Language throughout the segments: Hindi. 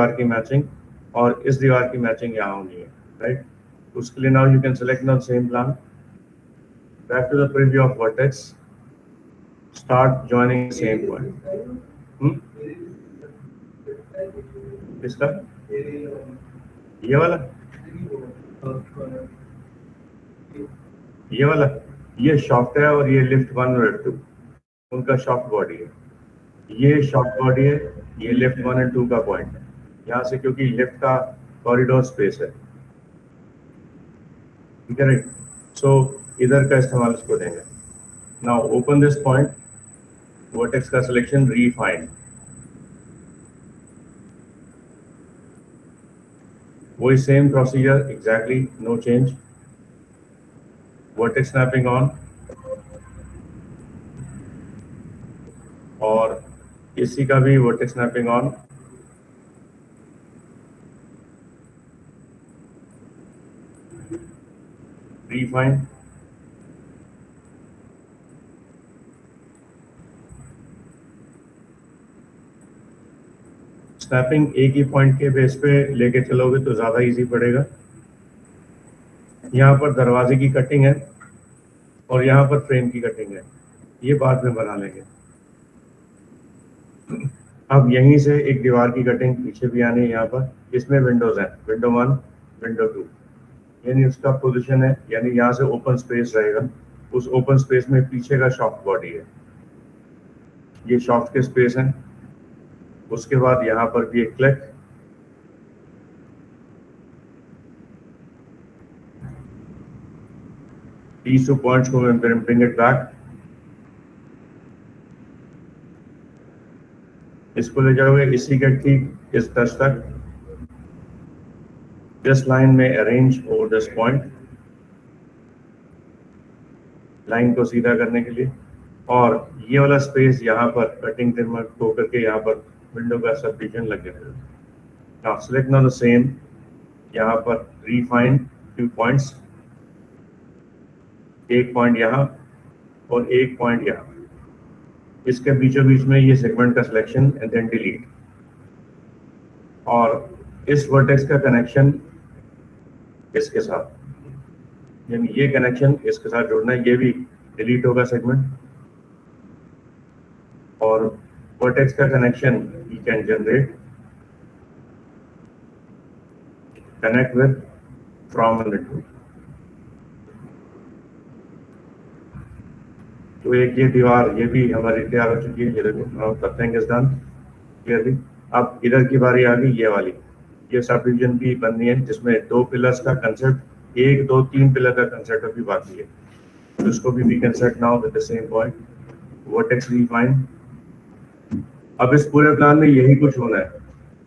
दीवार की मैचिंग और इस दीवार की मैचिंग यहाँ होनी है, राइट? उसके लिए now you can select now same plan, back to the preview of vertex, start joining same point. इसका ये वाला, ये वाला, ये शॉफ्ट है और ये लिफ्ट 1 और 2 उनका शॉफ्ट बॉडी है, ये शॉफ्ट बॉडी है, ये लिफ्ट 1 और 2 का पॉइंट है यहाँ से, क्योंकि लिफ्ट का कॉरिडोर स्पेस है, ठीक है, राइट? सो इधर का इस्तेमाल इसको देंगे। Now open this point, vertex का सिलेक्शन, रीफाइन, वही same procedure exactly, no change, vertex snapping on, और इसी का भी vertex snapping on, refine, snapping एक ही पॉइंट के बेस पे लेके चलोगे तो ज़्यादा इजी पड़ेगा। यहाँ पर दरवाजे की कटिंग है और यहाँ पर फ्रेम की कटिंग है, ये बाद में बना लेंगे। अब यहीं से एक दीवार की कटिंग पीछे भी आनी है, यहाँ पर इसमें विंडोज हैं, विंडो 1, विंडो 2, यानी उसका पोजीशन है, यानी यहाँ से ओपन स्पेस रहेगा, उस ओपन स्पेस में पीछे का शॉफ्ट बॉडी है, ये शॉफ्ट के स्पेस हैं। उसके बाद यहाँ पर भी एक क्लिक, these 2 points को मैं bring it back, इसको ले जाओगे इसी के ठीक इस टच तक, दिस लाइन में arrange over this point, line को सीधा करने के लिए, और ये वाला स्पेस यहाँ पर कटिंग ट्रिमर को करके यहाँ पर विंडो का सबडिविजन लग जाएगा। Now select now the same, यहाँ पर रीफाइन 2 पॉइंट्स, एक पॉइंट यहाँ और एक पॉइंट यहाँ, इसके बीचों बीच में ये सेगमेंट का सिलेक्शन एंड देन डिलीट, और इस वर्टेक्स का कनेक्शन इसके साथ, यानी ये कनेक्शन इसके साथ जोड़ना है, ये भी डिलीट होगा सेगमेंट, और वर्टेक्स का connection you can generate, connect with from and to. तो एक ये दीवार ये भी हमारी तैयार हो चुकी है, ये देखो करते हैं डन क्लियरली। अब इधर की बारी आ गई, ये वाली, ये सब डिवीजन भी बननी है जिसमें 2 पिलर्स का कंसेप्ट, 1 2 3 पिलर का कंसेप्ट अभी बाकी है, तो इसको भी we can set now with the same point, vertex refine. अब इस पूरे प्लान में यही कुछ होना है,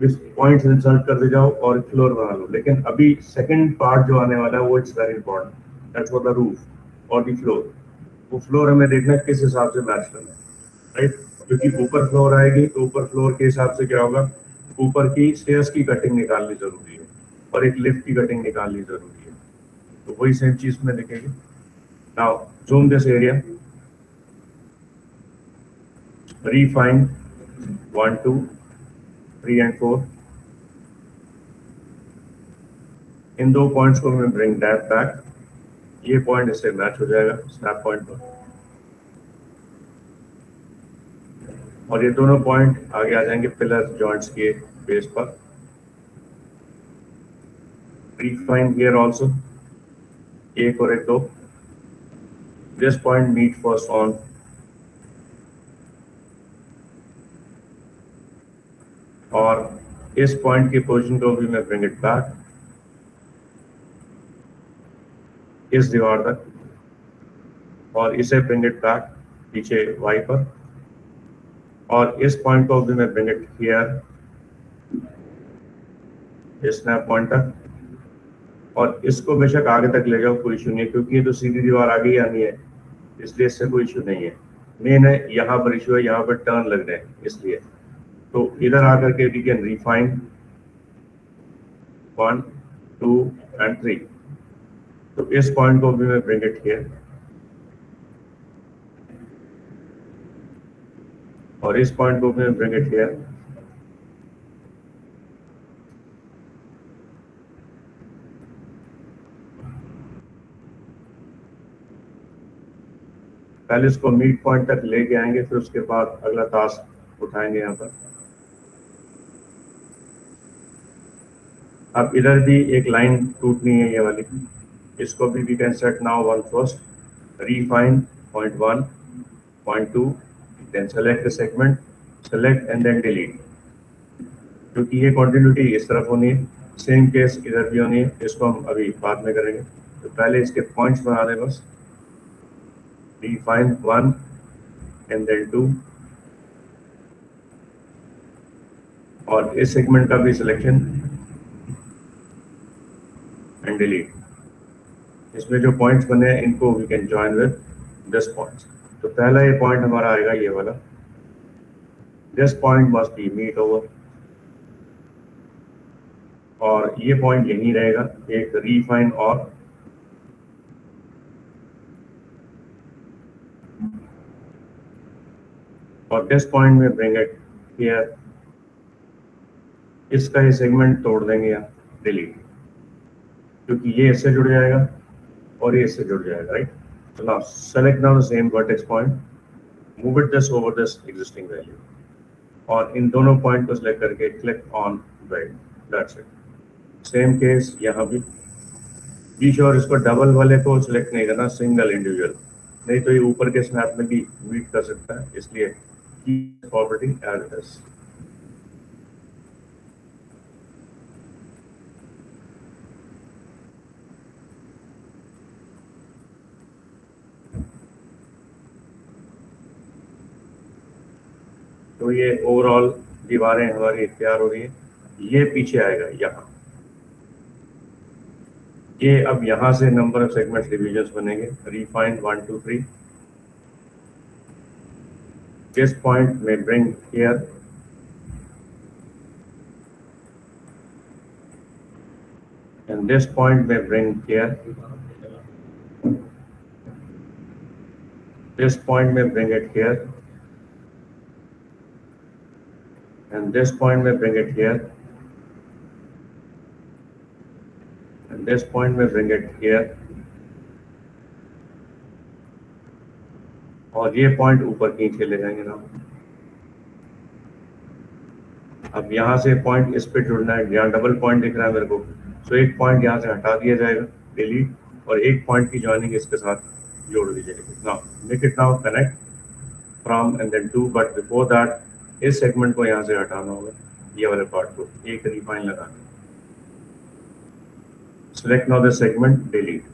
इस पॉइंट्स इंसर्ट कर दे जाओ और फ्लोर बना लो, लेकिन अभी सेकंड पार्ट जो आने वाला है वो it's very important, that's for the roof और द फ्लोर। वो फ्लोर हमें देखना है किस हिसाब से मैच करना है, राइट? क्योंकि ऊपर फ्लोर आएगी तो ऊपर फ्लोर के हिसाब से क्या होगा, ऊपर की स्टेयर्स की कटिंग निकालनी जरूरी है और एक लिफ्ट की कटिंग निकालनी जरूरी है, तो वही सेम चीज में दिखेगी। Now zoom this area, refine 1 2 3 and 4, in 2 points को मैं ब्रिंग दैट बैक, ये पॉइंट इससे मैच हो जाएगा स्नैप पॉइंट पर, और ये दोनों पॉइंट आगे आ जाएंगे पिलर जॉइंट्स के बेस पर। refine here also, 1 और 1 2, this point meet first on, और इस पॉइंट की पोजीशन को भी मैं ब्रिंग इट बैक इस दीवार तक, और इसे ब्रिंग इट बैक पीछे y पर, और इस पॉइंट को भी मैं ब्रिंग इट हियर इस स्नैप पॉइंट तक, और इसको बेशक आगे तक ले जाओ, कोई इशू नहीं है, क्योंकि ये तो सीधी दीवार आगे ही आनी है, इसलिए इससे कोई इशू नहीं है। मेन है यहाँ पर इशू है, यहाँ पर टर्न लग रहे हैं इसलिए, तो इधर आकर के वी कैन रिफाइन 1 2 and 3, तो इस पॉइंट को भी मैं ब्रिंग इट हियर, और इस पॉइंट को भी मैं ब्रिंग इट हियर, पहले इसको मीट पॉइंट तक लेके आएंगे, फिर उसके बाद अगला टास्क उठाएंगे यहाँ पर। अब इधर भी एक लाइन टूटनी है, ये वाली, इसको भी we can set now one first, refine point 1, point 2, then select the segment, select and then delete, क्योंकि ये continuity इस तरफ होनी है, सेम केस इधर भी होनी है, इसको हम अभी बाद में करेंगे। तो पहले इसके पॉइंट्स बना दें बस, refine 1 and then 2, और इस सेगमेंट का भी सिलेक्शन एंड डिलीट। इसमें जो पॉइंट्स बने हैं इनको we can join with this points. तो पहला ये पॉइंट हमारा आएगा ये वाला, this point must be meet over, और ये पॉइंट यहीं रहेगा, एक रीफाइन और दिस पॉइंट में ब्रिंग इट हियर, इसका ये सेगमेंट तोड़ देंगे यहाँ, डिलीट, क्योंकि ये इससे जुड़ जाएगा और ये इससे जुड़ जाएगा, right. So now select now the same vertex point, move it this over this existing value, और इन दोनों पॉइंट को सिलेक्ट करके click on drag, that's it. Same case यहाँ भी, बी श्योर इसको डबल वाले को सिलेक्ट नहीं करना, सिंगल इंडिविजुअल, नहीं तो ये ऊपर के स्नैप में भी मीट कर सकता है, इसलिए keep property as it is. तो ये ओवरऑल दीवारें हमारी तैयार हो रही है। ये पीछे आएगा यहाँ, ये अब यहाँ से नंबर ऑफ सेगमेंट्स डिविजन्स बनेंगे, रिफाइन 1 2 3, दिस पॉइंट में bring here, and this point में ब्रिंग हियर, दिस पॉइंट में bring it here, and this point may bring it here, and this point may bring it here, और ये पॉइंट ऊपर खींच के ले जाएंगे ना। अब यहाँ से पॉइंट इस पे जुड़ना है, यहाँ डबल पॉइंट दिख रहा है मेरे को, तो एक पॉइंट यहाँ से हटा दिया जाएगा, डिलीट, और एक पॉइंट की जॉइनिंग इसके साथ जोड़ दी जाएगी। Now make it now connect from and then to, but before that इस सेगमेंट को यहाँ से हटाना होगा, ये वाले पार्ट को, एक रिफाइन लगाना। Select now the segment, delete,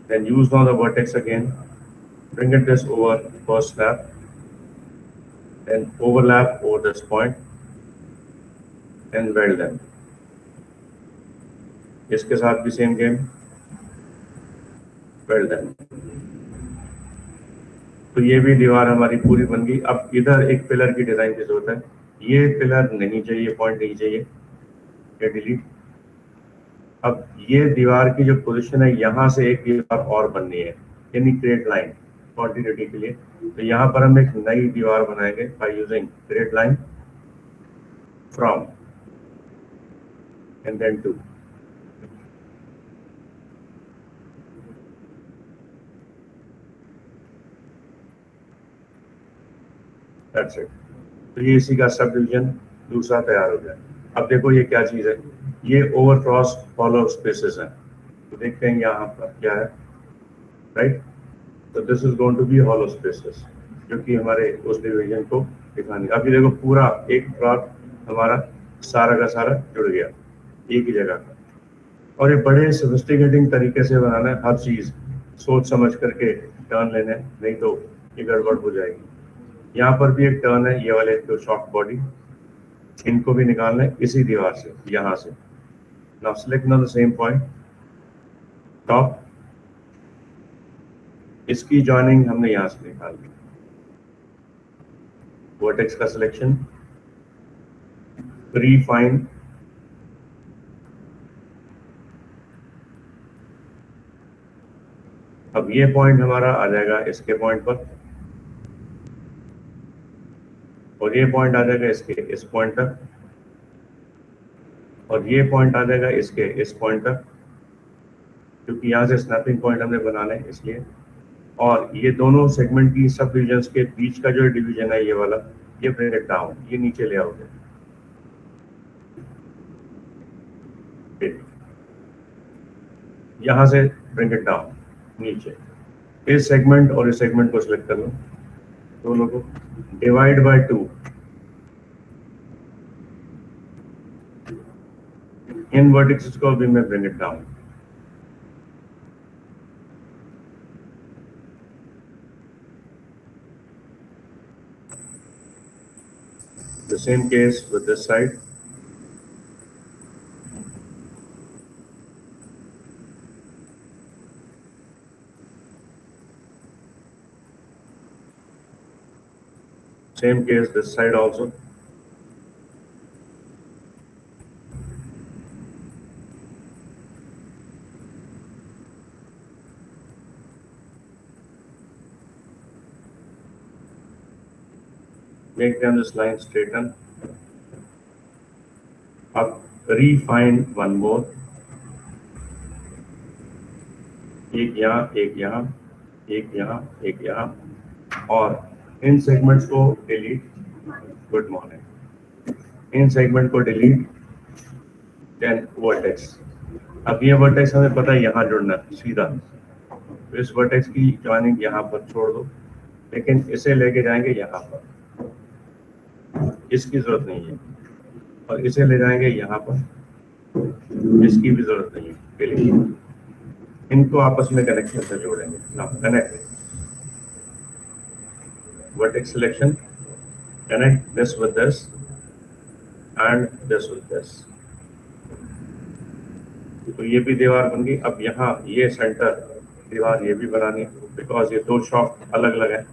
then use now the vertex again, bring it this over first snap, then overlap over this point and weld them। इसके साथ भी सेम गेम, weld them। तो ये भी दीवार हमारी पूरी बन गई। अब इधर एक पिलर की डिजाइन की जरूरत है, ये पिलर नहीं चाहिए, पॉइंट नहीं चाहिए, ये डिलीट। अब ये दीवार की जो पोजीशन है, यहाँ से एक दीवार और बननी है, यानी क्रिएट लाइन कॉन्टिन्यूटी के लिए। तो यहाँ पर हम एक नई दीवार बनाएंगे by using create line from and then to. That's it। तो ये इसी का सब डिवीजन दूसरा तैयार हो गया। अब देखो ये क्या चीज है, ये ओवर क्रॉस फॉलो स्पेसेस हैं, तो देखते हैं यहाँ पर क्या है, राइट। तो this is going to be hollow spaces, जो कि हमारे उस डिवीजन को दिखाने। अभी देखो पूरा एक प्लॉट हमारा सारा का सारा जुड़ गया एक ही जगह का, और ये बड़े सोफिस्टिकेटिंग तरीके से बनाना है, हर चीज सोच समझ करके टर्न लेने, नहीं तो ये गड़बड़ हो जाएगी। यहाँ पर भी एक टर्न है, ये वाले जो शॉर्ट बॉडी, इनको भी निकालना है इसी दीवार से, यहाँ से। Now select now the same point top, इसकी जॉइनिंग हमने यहाँ से निकाल ली, वर्टेक्स का सिलेक्शन, रिफाइन, अब ये पॉइंट हमारा आ जाएगा इसके पॉइंट पर, और ये पॉइंट आ जाएगा इसके इस पॉइंट तक, और ये पॉइंट आ जाएगा इसके इस पॉइंट तक, क्योंकि यहाँ से स्नैपिंग पॉइंट हमने बनाना है इसलिए। और ये दोनों सेगमेंट की सब डिविजन्स के बीच का जो डिवीजन है ये वाला, ये ब्रिंग इट डाउन, ये नीचे ले आओगे। यहां से ब्रिंग इट डाउन नीचे, इस सेगमेंट और इस सेगमेंट को सिलेक्ट कर लो, दोनों को डिवाइड बाय 2, इन वर्टिसेस को भी मैं bring it down. The same case with this side. Same case this side also. Make them this line straighten. Up, refine one more. एक यहाँ, एक यहाँ, एक यहाँ, एक यहाँ, और इन सेगमेंट्स को डिलीट। Good morning. इन सेगमेंट को डिलीट, देन वर्टेक्स। अब ये वर्टेक्स हमें पता है यहाँ जुड़ना है सीधा, तो इस वर्टेक्स की जॉइनिंग यहाँ पर छोड़ दो, लेकिन इसे लेके जाएंगे यहाँ पर, इसकी जरूरत नहीं है, और इसे ले जाएंगे यहाँ पर, इसकी भी जरूरत नहीं है। डिलीट, इनको आपस में कनेक्शन से जोड़ेंगे। Now connect, vertex selection, connect this with this and this with this। तो ये भी दीवार बन गई। अब यहाँ ये सेंटर दीवार ये भी बनानी है, बिकॉज ये दो शाफ्ट अलग अलग है।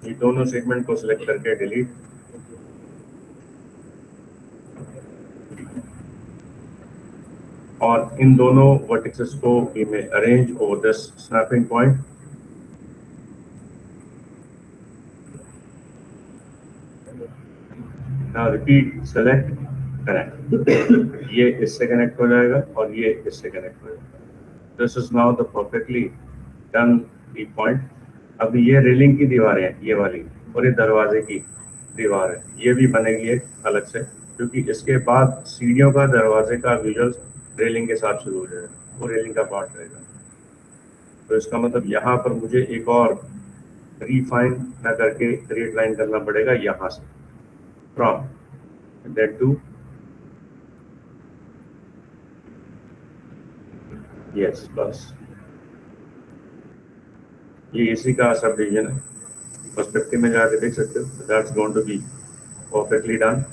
ये दोनों सेगमेंट को सिलेक्ट करके डिलीट, और इन दोनों वर्टिसेस को मैं arrange over this snapping point. Now repeat, select, connect. ये इससे कनेक्ट हो जाएगा और ये इससे कनेक्ट हो जाएगा। This is now the perfectly done the point. अब ये रेलिंग की दीवार है ये वाली, और ये दरवाजे की दीवार है, ये भी बनेगी एक अलग से, क्योंकि इसके बाद सीढ़ियों का दरवाजे का विजुअल रेलिंग के साथ शुरू हो जाएगा, वो रेलिंग का पार्ट रहेगा। तो इसका मतलब यहाँ पर मुझे एक और रिफाइन ना करके क्रिएट लाइन करना पड़ेगा यहाँ से, फ्रॉम दैट टू, यस, बस ये इसी का सब डिवीजन है। पर्सपेक्टिव में जाके देख सकते हो, that's going to be perfectly done.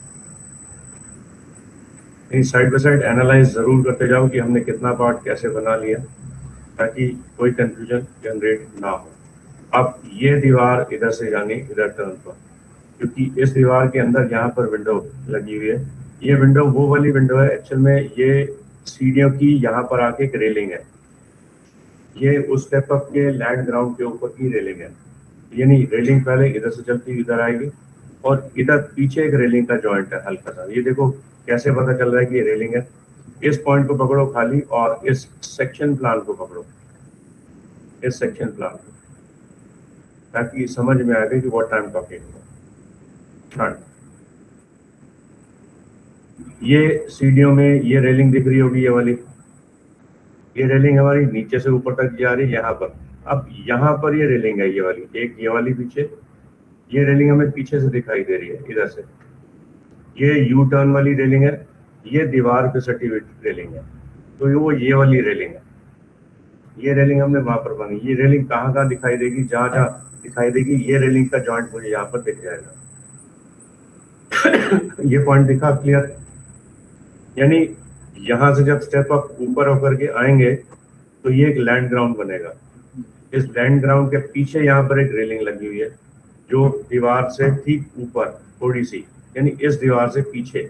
Side by side analyse जरूर करते जाओ कि हमने कितना पार्ट कैसे बना लिया, ताकि कोई कंफ्यूजन जनरेट ना हो। अब ये दीवार इधर से जानी इधर टर्न पर, क्योंकि इस दीवार के अंदर यहाँ पर विंडो लगी हुई है। ये विंडो वो वाली विंडो है, एक्चुअल में ये सीढ़ियों की यहाँ पर आके एक रेलिंग है, ये उस स्टेप अप के लैंड ग्राउंड के ऊपर की रेलिंग है। यानी रेलिंग पहले इधर से चलती इधर आएगी, और इधर पीछे एक रेलिंग का जॉइंट है हल्का सा। ये देखो कैसे पता चल रहा है कि ये रेलिंग है। इस पॉइंट को पकड़ो खाली, और इस सेक्शन प्लान को पकड़ो, इस सेक्शन प्लान को, ताकि समझ में आ गई कि what I am talking about. ये सीढ़ियों में ये रेलिंग दिख रही होगी, ये वाली, ये रेलिंग हमारी नीचे से ऊपर तक जा रही है यहाँ पर। अब यहाँ पर ये रेलिंग है, ये वाली, एक ये वाली पीछे, ये रेलिंग हमें पीछे से दिखाई दे रही है इधर से। ये यू टर्न वाली रेलिंग है, ये दीवार पे सटी हुई रेलिंग है, तो वो ये वाली रेलिंग है। ये रेलिंग हमने वहां पर बनी। ये रेलिंग कहाँ कहाँ दिखाई देगी, जहाँ जहाँ दिखाई देगी ये रेलिंग का जॉइंट मुझे यहाँ पर दिख जाएगा। ये पॉइंट दिखा क्लियर? यानी यहाँ से जब स्टेप अप ऊपर होकर के आएंगे तो ये एक लैंड ग्राउंड बनेगा। इस लैंड ग्राउंड के पीछे यहाँ पर एक रेलिंग लगी हुई है, जो दीवार से ठीक ऊपर थोड़ी सी, यानी इस दीवार से पीछे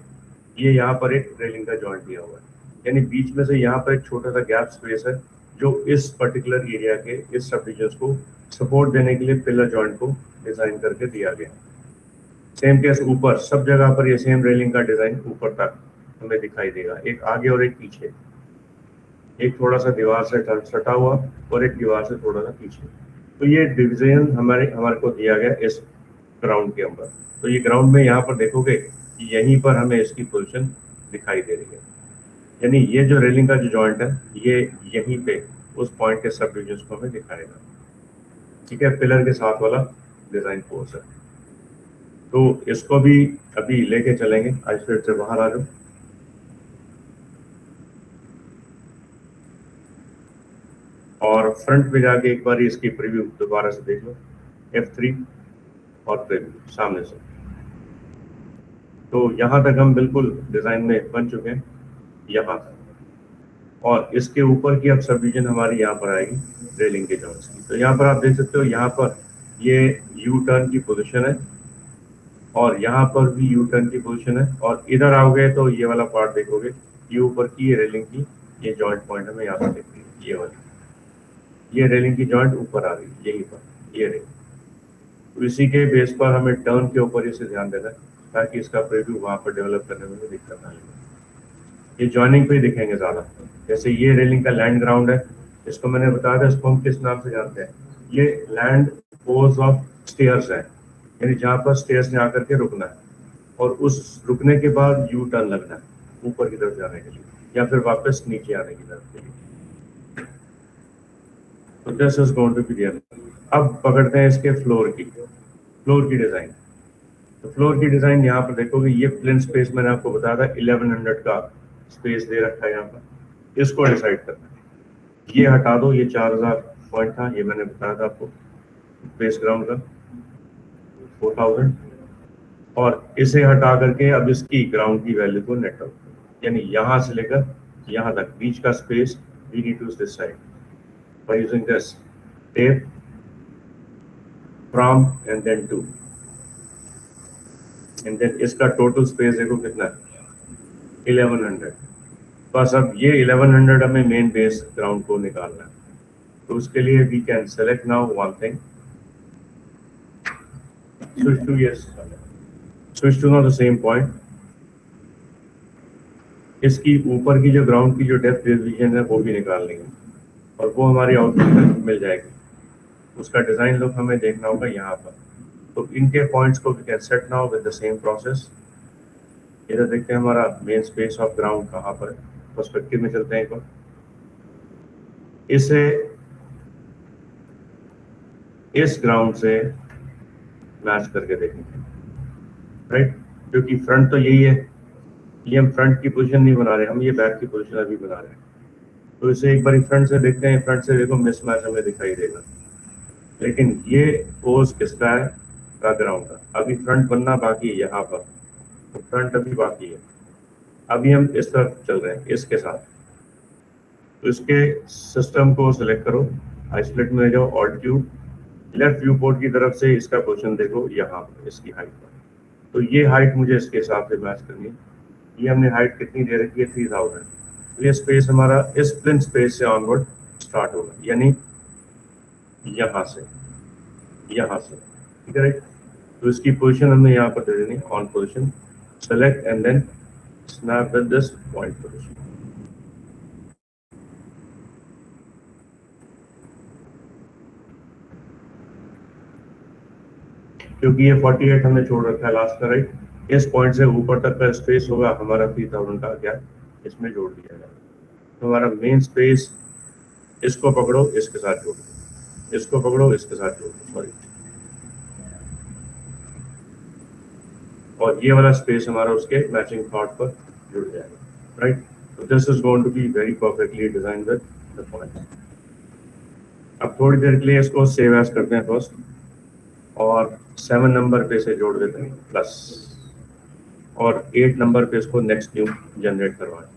ये यहाँ पर एक रेलिंग का जॉइंट दिया हुआ है। यानी बीच में से यहाँ पर एक छोटा सा गैप स्पेस है, जो इस पर्टिकुलर एरिया के इस सब डिविजन्स को सपोर्ट देने के लिए पिलर जॉइंट को डिजाइन करके दिया गया। सेम केस ऊपर, सब जगह पर ये सेम रेलिंग का डिजाइन ऊपर तक हमें दिखाई देगा, एक आगे और एक पीछे, एक थोड़ा सा दीवार से सटा हुआ और एक दीवार से थोड़ा सा पीछे। तो ये डिवीजन हमारे को दिया गया इस ग्राउंड के अंदर। तो ये ग्राउंड में यहाँ पर देखोगे यहीं पर हमें इसकी पोजीशन दिखाई दे रही है, यानी ये जो रेलिंग का जो जॉइंट है ये यहीं पे उस पॉइंट के सब डिविजन को हमें दिखाएगा। ठीक है, पिलर के साथ वाला डिजाइन फोर्स है। तो इसको भी अभी लेके चलेंगे, आइसोलेट से बाहर आ जाओ और फ्रंट पे जाके एक बार इसकी प्रीव्यू दोबारा से देख लो, F3 और प्रीव्यू सामने से। तो यहाँ तक हम बिल्कुल डिजाइन में बन चुके हैं यहाँ तक, और इसके ऊपर की अब सब डिवीजन हमारी यहाँ पर आएगी रेलिंग के जॉइंट्स की। तो यहाँ पर आप देख सकते हो, यहाँ पर ये यू टर्न की पोजीशन है और यहाँ पर भी यू टर्न की पोजीशन है, और इधर आओगे तो ये वाला पार्ट देखोगे, ये ऊपर की ये रेलिंग की ये जॉइंट पॉइंट हमें यहाँ पर दिख रही है, ये वाली ये रेलिंग की जॉइंट ऊपर आ रही है यहीं पर ये रेलिंग। तो इसी के बेस पर हमें टर्न के ऊपर इसे ध्यान देना है ताकि इसका प्रीव्यू वहाँ पर डेवलप करने में दिक्कत ना लगे। ये जॉइनिंग पे दिखेंगे ज़्यादा, जैसे ये रेलिंग का लैंड ग्राउंड है, इसको मैंने बताया था, इसको हम किस नाम से जानते हैं, ये लैंड पोज ऑफ स्टेयर्स है, यानी जहाँ पर स्टेयर्स ने आकर के रुकना है और उस रुकने के बाद यू टर्न लगना है ऊपर की तरफ जाने के लिए या फिर वापस नीचे आने की तरफ के लिए। तो this is going to be there. अब पकड़ते हैं इसके फ्लोर की डिजाइन। तो फ्लोर की डिजाइन यहाँ पर देखोगे, ये प्लेन स्पेस मैंने आपको बताया था 1100 का स्पेस दे रखा है यहाँ पर, इसको डिसाइड करना है। ये हटा दो, ये 4000 पॉइंट था, ये मैंने बताया था आपको बेस ग्राउंड का 4000, और इसे हटा करके अब इसकी ग्राउंड की वैल्यू को नेट आउट, यानी यहाँ से लेकर यहाँ तक बीच का space we need to decide by using this tape from and then to, and then इसका टोटल स्पेस देखो कितना है 1100। बस अब ये 1100 हमें मेन बेस ग्राउंड को निकालना है। तो उसके लिए we can select now one thing, switch to now the same point। इसकी ऊपर की जो ग्राउंड की जो डेप्थ डिवीजन है वो भी निकाल लेंगे और वो हमारी आउटपुट में मिल जाएगी। उसका डिजाइन लुक हमें देखना होगा यहाँ पर। तो इनके पॉइंट्स को we can set now with the same process. इधर देखते हैं हमारा मेन स्पेस ऑफ ग्राउंड कहाँ पर है, पर्सपेक्टिव में चलते हैं एक बार, इसे इस ग्राउंड से मैच करके देखेंगे, राइट, क्योंकि फ्रंट तो यही है, ये हम फ्रंट की पोजीशन नहीं बना रहे, हम ये बैक की पोजीशन अभी बना रहे हैं। तो इसे एक बार फ्रंट से देखते हैं, फ्रंट से देखो मिसमैच हमें दिखाई देगा, लेकिन ये पोज किसका है, का ग्राउंड का। अभी फ्रंट बनना बाकी है यहाँ पर, तो फ्रंट अभी बाकी है। अभी हम इस तरफ चल रहे हैं इसके साथ। तो इसके सिस्टम को सिलेक्ट करो, आइसोलेट में जाओ, alt Q, left view port की तरफ से इसका पोजीशन देखो यहाँ पर, इसकी हाइट पर। तो ये हाइट मुझे इसके हिसाब से मैच करनी है। ये हमने हाइट कितनी दे रखी है 3000। ये स्पेस हमारा इस प्लेन स्पेस से ऑनवर्ड स्टार्ट होगा, यानी यहाँ से, ठीक है, राइट। तो इसकी पोजीशन हमने यहाँ पर दे देनी on position, select and then snap with this point position. क्योंकि ये 48 हमने छोड़ रखा है लास्ट का, राइट, इस पॉइंट से ऊपर तक का स्पेस होगा हमारा 3000 का क्या इसमें जोड़ दिया जाएगा। तो हमारा मेन स्पेस, इसको पकड़ो इसके साथ जोड़ दो, इसको पकड़ो इसके साथ जोड़ दो, सॉरी, और ये वाला स्पेस हमारा उसके मैचिंग थॉट पर जुड़ जाएगा, राइट। तो this is going to be very perfectly design with the point. अब थोड़ी देर के लिए इसको सेव एज करते हैं फर्स्ट, और 7 नंबर पे से जोड़ देते हैं प्लस, और 8 नंबर पे इसको नेक्स्ट न्यू जनरेट करवाएं।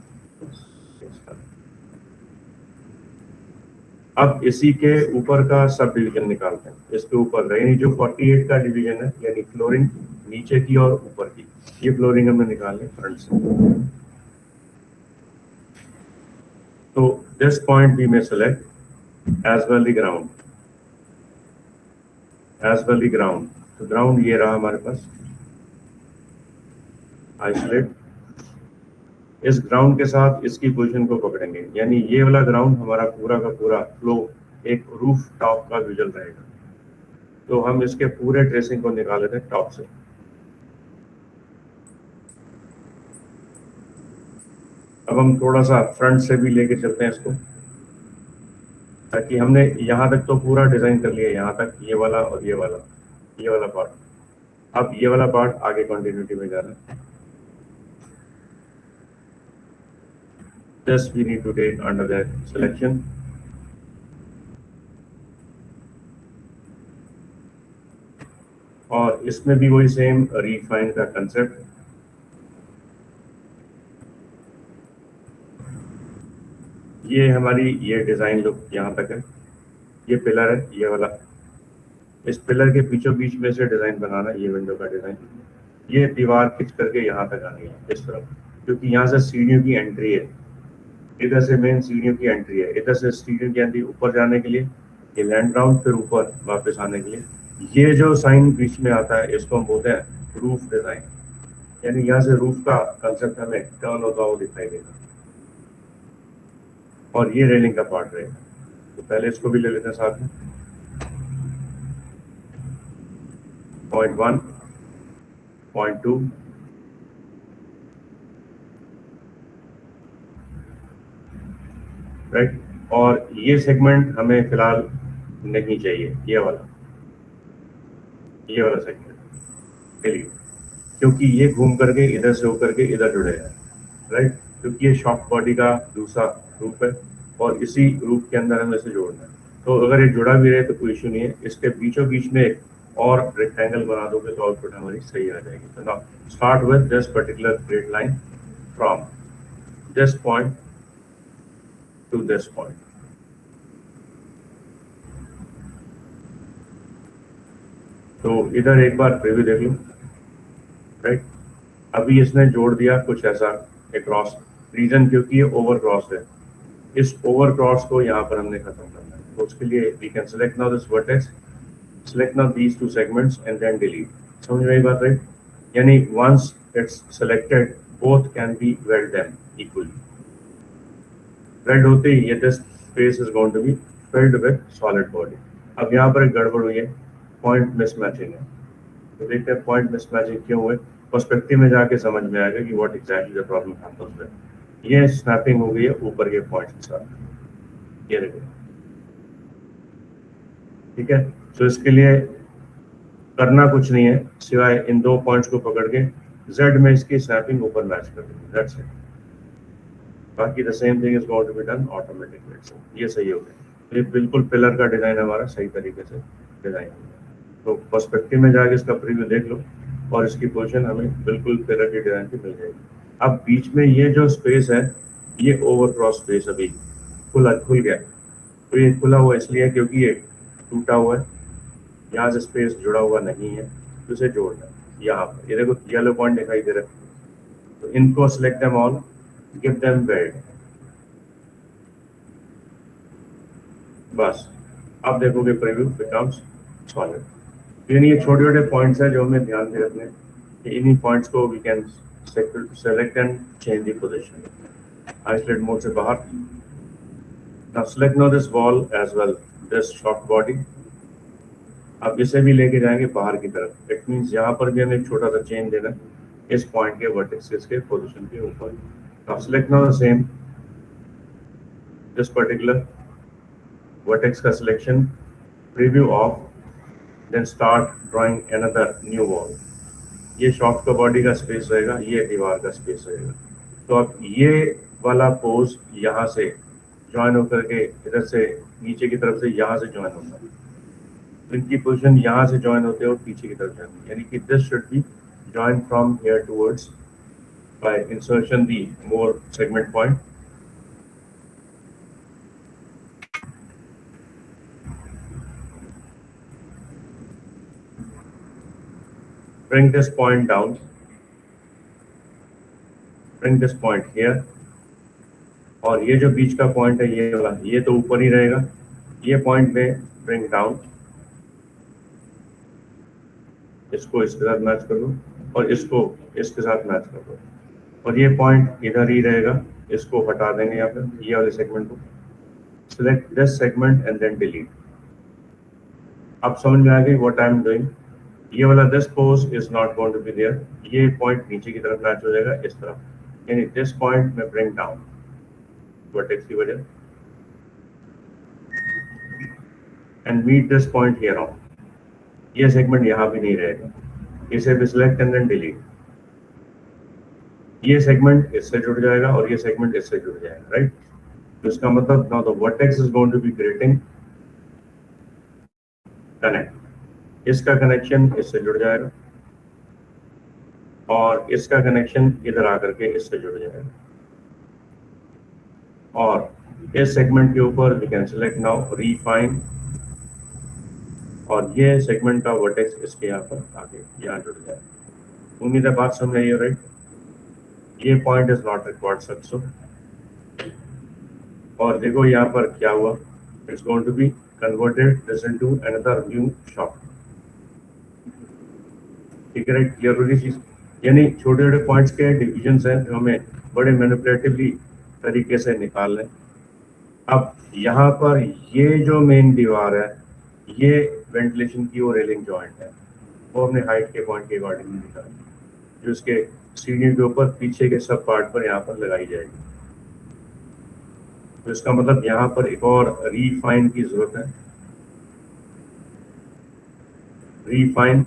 अब इसी के ऊपर का सब डिवीजन निकालते हैं, इसके ऊपर यानी जो 48 का डिवीजन है, यानी फ्लोरिंग नीचे की और ऊपर की, ये फ्लोरिंग हमें निकालनी फ्रंट से। तो this point we may select as well the ground, तो ग्राउंड ये रहा हमारे पास, आइसोलेट, इस ग्राउंड के साथ इसकी पोजीशन को पकड़ेंगे, यानी ये वाला ग्राउंड हमारा पूरा का पूरा फ्लो एक रूफ टॉप का विजुअल रहेगा। तो हम इसके पूरे ट्रेसिंग को निकाल लेते हैं टॉप से। अब हम थोड़ा सा फ्रंट से भी लेके चलते हैं इसको, ताकि हमने यहाँ तक तो पूरा डिजाइन कर लिया, यहाँ तक ये वाला और ये वाला पार्ट। अब ये वाला पार्ट आगे कंटिन्यूटी में जा रहा है। This we need to take under the selection. और इसमें भी वही सेम रिफाइन का कंसेप्ट। ये हमारी ये डिजाइन लुक यहाँ तक है, ये पिलर है ये वाला, इस पिलर के बीचों बीच में से डिजाइन बनाना है, ये विंडो का डिजाइन। ये दीवार खिंच करके यहाँ तक आनी है इस तरफ, क्योंकि यहाँ से सीढ़ियों की एंट्री है, इधर से मेन सीढ़ियों की एंट्री है, इधर से सीढ़ियों की एंट्री ऊपर जाने के लिए, ये लैंड ग्राउंड, फिर ऊपर वापस आने के लिए। ये जो साइन बीच में आता है इसको हम बोलते हैं रूफ डिजाइन, यानी यहाँ से रूफ का कंसेप्ट हमें टर्न होता हुआ दिखाई देगा। और ये रेलिंग का पार्ट रहेगा। तो पहले इसको भी ले लेते हैं साथ में। Point 1, point 2, right. और ये सेगमेंट हमें फिलहाल नहीं चाहिए, ये वाला सेगमेंट डिलीट, क्योंकि ये घूम करके इधर से होकर के इधर जुड़ेगा, राइट। क्योंकि ये शॉप बॉडी का दूसरा रूप है और इसी रूप के अंदर हमें इसे जोड़ना है। तो अगर ये जुड़ा भी रहे तो कोई इशू नहीं है, इसके बीचों बीच में एक और रेक्टेंगल बना दोगे तो आउटपुट हमारी सही आ जाएगी। तो now start with this particular straight line from this point two this point. तो इधर एक बार प्रीव्यू देख लो, राइट। अभी इसने जोड़ दिया कुछ ऐसा एक क्रॉस रीजन, क्योंकि ये ओवर क्रॉस है। इस ओवर क्रॉस को यहाँ पर हमने खत्म करना है। तो उसके लिए we can select now this vertex, select now these two segments and then delete. समझ में आई बात, राइट? यानी once it's selected, both can be weld them equally. Weld होते ही ये this space is going to be filled with solid body. अब यहाँ पर एक गड़बड़ हुई है, point mismatching है। तो देखते हैं point mismatching क्यों हुए। पर्सपेक्टिव में जाके समझ में आएगा कि what exactly the problem happens with. ये snapping हो गई है ऊपर के पॉइंट के साथ, ये देखो, ठीक है। तो इसके लिए करना कुछ नहीं है सिवाय इन दो पॉइंट्स को पकड़ के Z में इसकी स्नैपिंग ऊपर मैच कर देंगे, दैट्स इट। बाकी the same thing is going to be done automatically. ये सही हो गया। ये बिल्कुल पिलर का डिजाइन हमारा सही तरीके से डिजाइन हो गया। तो पर्सपेक्टिव में जाके इसका प्रीव्यू देख लो और इसकी पोजीशन हमें बिल्कुल पिलर की डिजाइन की मिल जाएगी। अब बीच में ये जो स्पेस है, ये ओवर क्रॉस स्पेस अभी खुल गया। तो ये खुला हुआ इसलिए क्योंकि ये टूटा हुआ है, यहाँ से स्पेस जुड़ा हुआ नहीं है, तो इसे जोड़ना है। यहाँ पर ये देखो येलो पॉइंट दिखाई दे रहा है, तो इनको select them all, give them weld. बस अब देखोगे प्रीव्यू बिकम्स सॉलिड। यानी ये छोटे छोटे पॉइंट्स हैं जो हमें ध्यान में रखने हैं। इन्हीं पॉइंट्स को we can select and change the position. Isolate mode से बाहर। Now select now this wall as well, this short body. अब इसे भी लेके जाएंगे बाहर की तरफ। इट मींस यहाँ पर भी हमें एक छोटा सा चेंज देना है इस पॉइंट के वर्टेक्सेस के पोजीशन के ऊपर। Now select now the same, this particular vertex का selection, preview of, then start drawing another new wall. ये शॉप का बॉडी का स्पेस रहेगा, ये दीवार का स्पेस रहेगा। तो अब ये वाला पोज यहाँ से ज्वाइन होकर के इधर से नीचे की तरफ से यहाँ से ज्वाइन होता है। इनकी पोजीशन यहाँ से ज्वाइन होते हैं और पीछे की तरफ जाती है, यानी कि this should be join from here towards by insertion the more segment point. Bring this point down, bring this point here, और ये जो बीच का पॉइंट है ये वाला, ये तो ऊपर ही रहेगा। ये पॉइंट में bring down, इसको इसके साथ मैच कर लो और इसको इसके साथ मैच कर दो, और ये पॉइंट इधर ही रहेगा, इसको हटा देंगे यहाँ पे, ये वाले सेगमेंट को। Select this segment and then delete. अब समझ में आ गई व्हाट आई एम डूइंग। ये वाला this pose is not going to be there, ये पॉइंट नीचे की तरफ मैच हो जाएगा इस तरफ, यानी दिस पॉइंट में ब्रिंग डाउन वर्टेक्स की वजह, and meet this point here on. ये सेगमेंट यहाँ भी नहीं रहेगा, इसे भी सिलेक्ट एंड देन डिलीट। ये सेगमेंट इससे जुड़ जाएगा और ये सेगमेंट इससे जुड़ जाएगा, राइट। तो इसका मतलब now the vertex is going to be creating connect. इसका कनेक्शन इससे जुड़ जाएगा और इसका कनेक्शन इधर आकर के इससे जुड़ जाएगा, और इस सेगमेंट के ऊपर we can select now refine, और ये सेगमेंट का वर्टेक्स इसके यहाँ पर आगे यहाँ जुड़ जाएगा। उम्मीद है बात समझ आई है, राइट। ये पॉइंट इज नॉट रिक्वायर्ड सक्सो, और देखो यहाँ पर क्या हुआ, it's going to be converted this into another new shop. ठीक है, राइट। क्लियर होगी चीज, यानी छोटे छोटे पॉइंट्स के डिविजन्स हैं जो हमें बड़े मैनिपुलेटिवली तरीके से निकाल लें। अब यहाँ पर ये जो मेन दीवार है, ये वेंटिलेशन की और रेलिंग जॉइंट है, वो हमने हाइट के पॉइंट के अकॉर्डिंग निकाली, जो इसके सीढ़ी के ऊपर पीछे के सब पार्ट पर यहाँ पर लगाई जाएगी। तो इसका मतलब यहाँ पर एक और रीफाइन की जरूरत है। रीफाइन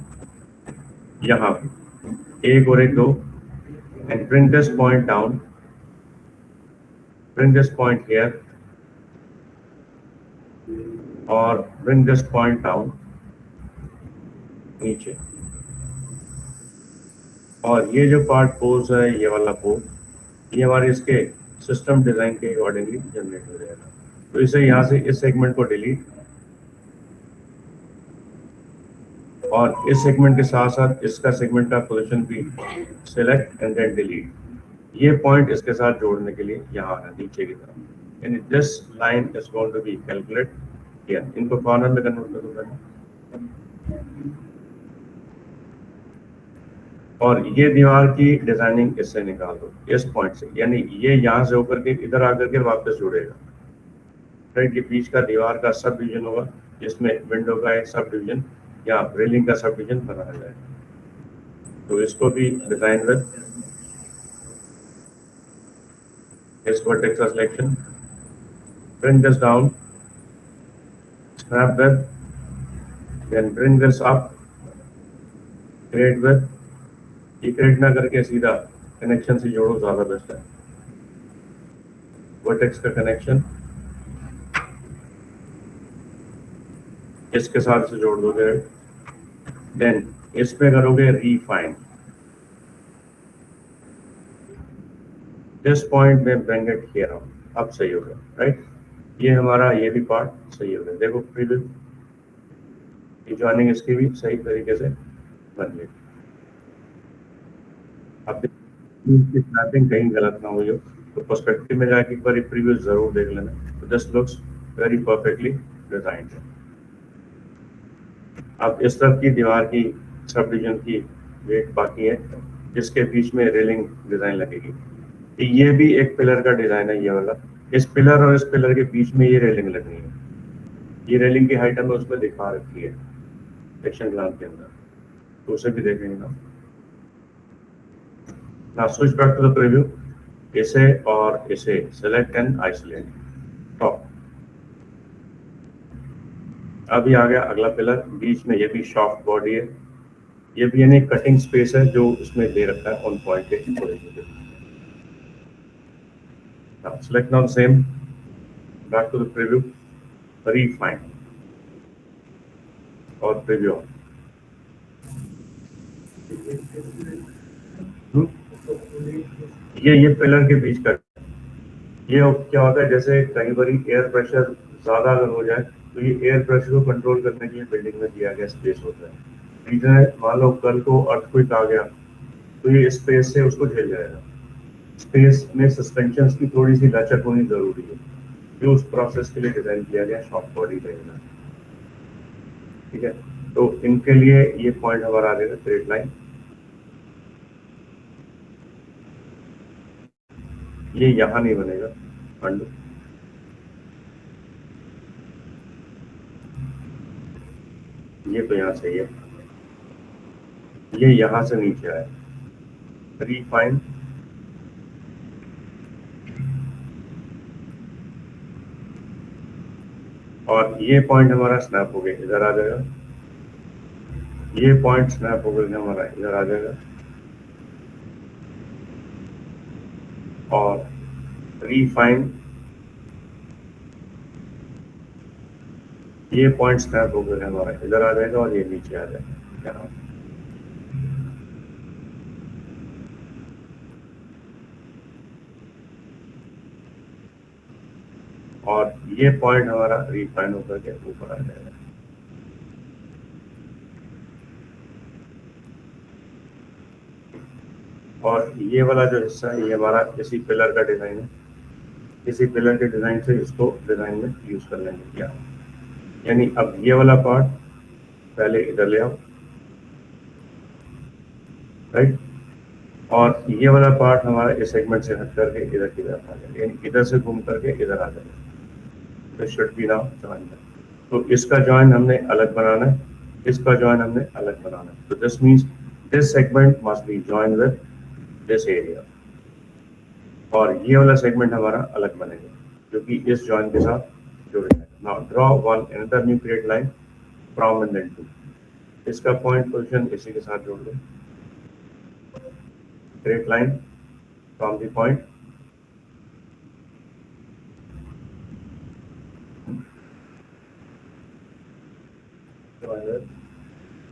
यहाँ पे एक और एक दो, and bring this point down, bring this point here, और ब्रिंग दिस पॉइंट डाउन नीचे। और ये जो पार्ट पोज है, ये वाला पोज, ये हमारे इसके सिस्टम डिजाइन के अकॉर्डिंगली जनरेट हो जाएगा। तो इसे यहाँ से इस सेगमेंट को डिलीट, और इस सेगमेंट के साथ साथ इसका सेगमेंट का पोजीशन भी सिलेक्ट एंड देन डिलीट। ये पॉइंट इसके साथ जोड़ने के लिए यहाँ है नीचे की तरफ, यानी this line is going to be calculate here. इनको कॉर्नर में कन्वर्ट कर दूंगा, और ये दीवार की डिजाइनिंग इससे निकाल दो, इस पॉइंट से, यानी ये यहाँ से होकर के इधर आकर के वापस जुड़ेगा, राइट। ये बीच का दीवार का सब डिवीजन होगा, जिसमें विंडो का एक सब डिवीजन या रेलिंग का सब डिवीजन बनाया जाएगा। तो इसको भी डिजाइन विद इस वर्टेक्स का selection, bring this down, snap with, then bring this up, create with. ये क्रिएट ना करके सीधा कनेक्शन से जोड़ो, ज्यादा बेस्ट है। वर्टेक्स का कनेक्शन इसके साथ से जोड़ दोगे, देन इस पे करोगे रीफाइन, दिस पॉइंट में ब्रिंग इट हियर ऑन। अब सही हो गया, राइट। ये हमारा ये भी पार्ट सही हो गया, देखो प्रीव्यू, ये जॉइनिंग इसकी भी सही तरीके से बन गई। अब स्नैपिंग कहीं गलत ना हुई हो तो पर्सपेक्टिव में जाके एक बार प्रीव्यू जरूर देख लेना। तो this looks very perfectly designed. अब इस तरफ की दीवार की सब डिवीजन की वेट बाकी है, जिसके बीच में रेलिंग डिजाइन लगेगी। ये भी एक पिलर का डिजाइन है, ये वाला। इस पिलर और इस पिलर के बीच में ये रेलिंग लगनी है। ये रेलिंग की हाइट हमें उसमें दिखा रखी है सेक्शन प्लान के अंदर, तो उसे भी देखेंगे ना। Now switch back to the preview. इसे और इसे select and isolate. टॉप। अभी आ गया अगला पिलर, बीच में ये भी सॉफ्ट बॉडी है, ये भी यानी कटिंग स्पेस है जो इसमें दे रखा है ऑन पॉइंट के थोड़े। Now select now the same. Back to the preview. Refine और preview on. ये पिलर के बीच का ये क्या होता है, जैसे कई बार एयर प्रेशर ज्यादा अगर हो जाए तो ये एयर प्रेशर को कंट्रोल करने के लिए बिल्डिंग में दिया गया स्पेस होता है। रीजन है, मान लो कल को अर्थक्वेक आ गया तो ये स्पेस से उसको झेल जाएगा। स्पेस में सस्पेंशन की थोड़ी सी लचक होनी जरूरी है, जो उस प्रोसेस के लिए डिजाइन किया गया सॉफ्ट बॉडी रहेगा। ठीक है, तो इनके लिए ये पॉइंट हमारा आ जाएगा स्ट्रेट लाइन। ये यहाँ नहीं बनेगा, अंडू। ये तो यहाँ सही है, ये यहाँ से नीचे आया, रिफाइन, और ये पॉइंट हमारा स्नैप हो गया, इधर आ जाएगा। ये पॉइंट स्नैप हो गया हमारा, इधर आ जाएगा, और रिफाइन, ये पॉइंट स्नैप हो गया हमारा, इधर आ जाएगा, और ये नीचे आ जाएगा यहाँ। और ये पॉइंट हमारा रिफाइन होकर के ऊपर आ जाएगा। और ये वाला जो हिस्सा है, ये हमारा किसी पिलर का डिजाइन है, किसी पिलर के डिजाइन से इसको डिजाइन में यूज कर लेंगे क्या, यानी अब ये वाला पार्ट पहले इधर ले आओ, राइट, और ये वाला पार्ट हमारा इस सेगमेंट से हट करके इधर की तरफ आ जाएगा, यानी इधर से घूम करके इधर आ जाएगा। तो शुड बी नाउ जॉइन। तो इसका जॉइन हमने अलग बनाना है, इसका जॉइन हमने अलग बनाना है। तो this means this segment must be join with this area, और ये वाला सेगमेंट हमारा अलग बनेगा क्योंकि इस जॉइन के साथ जुड़ेगा। Now draw one another new create line from and then to, इसका पॉइंट पोजीशन इसी के साथ जोड़ दो, create line from the point,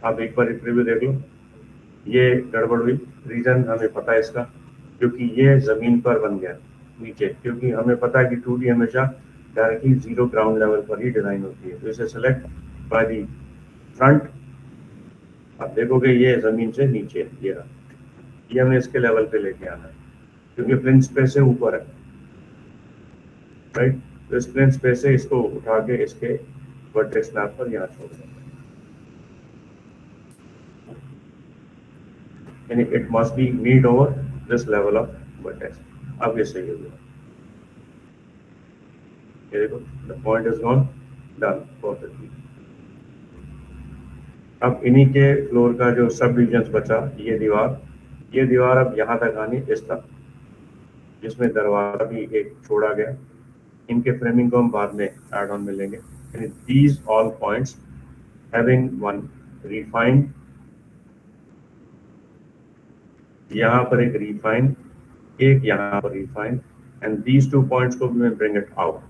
आप एक बार रिव्यू देख लो, ये गड़बड़ हुई, रीजन हमें पता है इसका, क्योंकि ये जमीन पर बन गया नीचे, क्योंकि हमें पता है कि 2D हमेशा डायरेक्टली जीरो ग्राउंड लेवल पर ही डिजाइन होती है। तो इसे सेलेक्ट बाय दी फ्रंट, आप देखोगे ये जमीन से नीचे है, ये हमें इसके लेवल पे लेके आना है क्योंकि प्लेन स्पेस से ऊपर है, राइट। तो इस प्लेन स्पेस से इसको उठा के इसके वर्टेक्स स्नैप पर यहाँ छोड़ देंगे, यानी it must be meet over this level of vertex. अब ये सही हो गया, ये देखो the point is gone, done perfectly. अब इन्हीं के फ्लोर का जो सब डिविजन बचा, ये दीवार अब यहाँ तक आनी, इस तक, जिसमें दरवाजा भी एक छोड़ा गया। इनके फ्रेमिंग को हम बाद में एड ऑन में लेंगे। These all points having one refined, यहाँ पर एक रिफाइन, एक यहाँ पर refine, and these two points को भी मैं ब्रिंग इट आउट।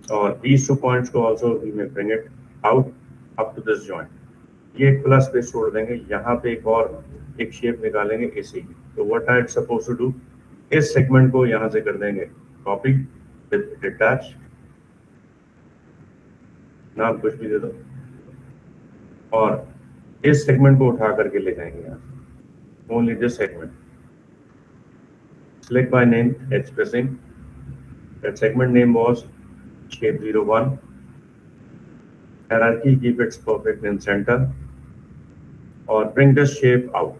और these two points को also we may bring it out up to this joint। ये एक प्लस पे छोड़ देंगे, यहाँ पे एक शेप निकालेंगे ऐसे ही। तो what I supposed to do, इस सेगमेंट को यहाँ से कर देंगे कॉपी विद डिटैच, नाम कुछ भी दे दो, और इस सेगमेंट को उठा करके ले जाएंगे यहाँ, only this segment, select by name edge pressing, that segment name was shape 01, hierarchy keep its perfect in center, और bring this shape out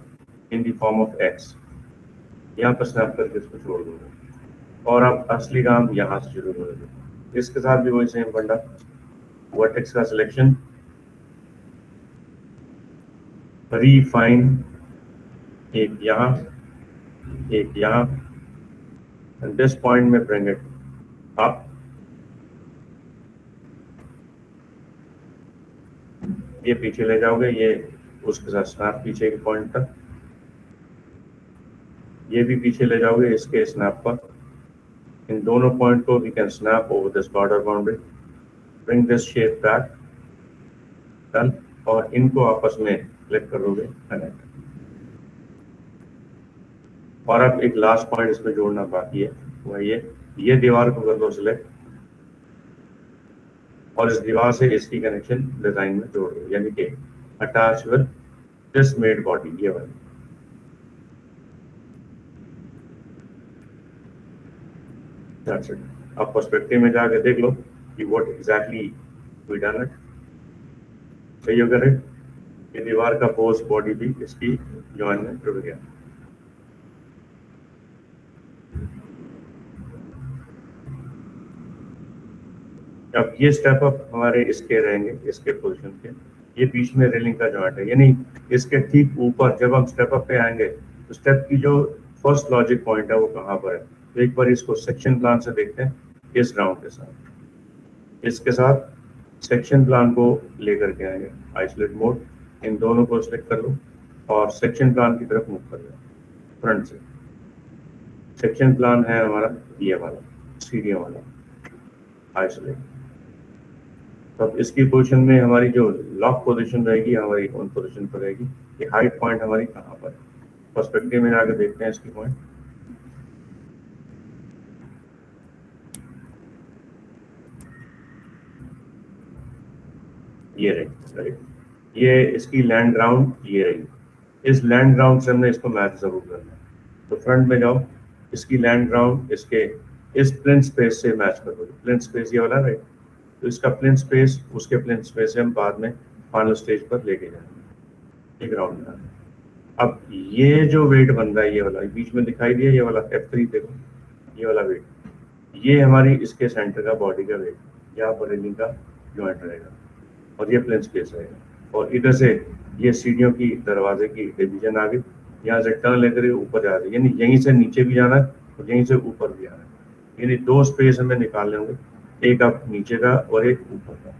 in the form of X। यहाँ पर स्नैप करके इसको छोड़ दूंगा, और अब असली काम यहाँ से शुरू करेंगे। इसके साथ भी वही सेम फंडा, वर्टेक्स का सिलेक्शन, रिफाइन, एक यहाँ, एक यहाँ, and this point में bring it up, ये पीछे ले जाओगे, ये उसके साथ स्नैप पीछे के पॉइंट तक, ये भी पीछे ले जाओगे इसके स्नैप पर। इन दोनों पॉइंट को we can snap over this border boundary, bring this shape back, done, और इनको आपस में क्लिक कर दोगे कनेक्ट। और अब एक लास्ट पॉइंट इसमें जोड़ना बाकी है, वह ये दीवार को कर दो सिलेक्ट, और इस दीवार से इसकी कनेक्शन डिजाइन में जोड़ दो, यानी कि attach with this made body, ये वाली। That's it। अब पर्सपेक्टिव में जाके देख लो कि what exactly we done it, सही हो गया, राइट। ये दीवार का पोस्ट बॉडी भी इसकी ज्वाइन में जुड़ गया। अब ये स्टेप अप हमारे इसके रहेंगे, इसके पोजीशन के, ये बीच में रेलिंग का जॉइंट है, यानी इसके ठीक ऊपर जब हम स्टेप अप पे आएंगे तो स्टेप की जो फर्स्ट लॉजिक पॉइंट है वो कहाँ पर है। तो एक बार इसको सेक्शन प्लान से देखते हैं, इस ग्राउंड के साथ, इसके साथ सेक्शन प्लान को लेकर के आएंगे, आइसोलेट मोड, इन दोनों को सिलेक्ट कर लो और सेक्शन प्लान की तरफ मूव कर लो फ्रंट से। सेक्शन प्लान है हमारा ये वाला, सीढ़ियों वाला आइसोलेट। तब इसकी पोजीशन में हमारी जो लॉक पोजीशन रहेगी हमारी ऑन पोजीशन पर रहेगी। ये हाइट पॉइंट हमारी कहाँ पर है, पर्सपेक्टिव में आगे देखते हैं इसकी पॉइंट। ये रही, राइट, ये इसकी लैंड ग्राउंड ये रही। इस लैंड ग्राउंड से हमने इसको मैच जरूर करना है, तो फ्रंट में जाओ, इसकी लैंड ग्राउंड इसके इस प्लेन स्पेस से मैच कर दो। प्लेन स्पेस ये वाला, राइट, तो इसका प्लेन स्पेस उसके प्लेन स्पेस से हम बाद में फाइनल स्टेज पर लेके जाएंगे, ये ग्राउंड का। अब ये जो वेट बन रहा है ये वाला बीच में दिखाई दिया, ये वाला F3 देखो, ये वाला वेट, ये हमारी इसके सेंटर का बॉडी का वेट, यहाँ पर रेलिंग का जॉइंट रहेगा और ये प्लेन स्पेस रहेगा। और इधर से ये सीढ़ियों की दरवाजे की डिवीजन आ गई, यहाँ से टर्न लेकर ऊपर जा रही है, यानी यहीं से नीचे भी जाना है और यहीं से ऊपर भी आना है, यानी दो स्पेस हमें निकालने होंगे, एक आप नीचे का और एक ऊपर का।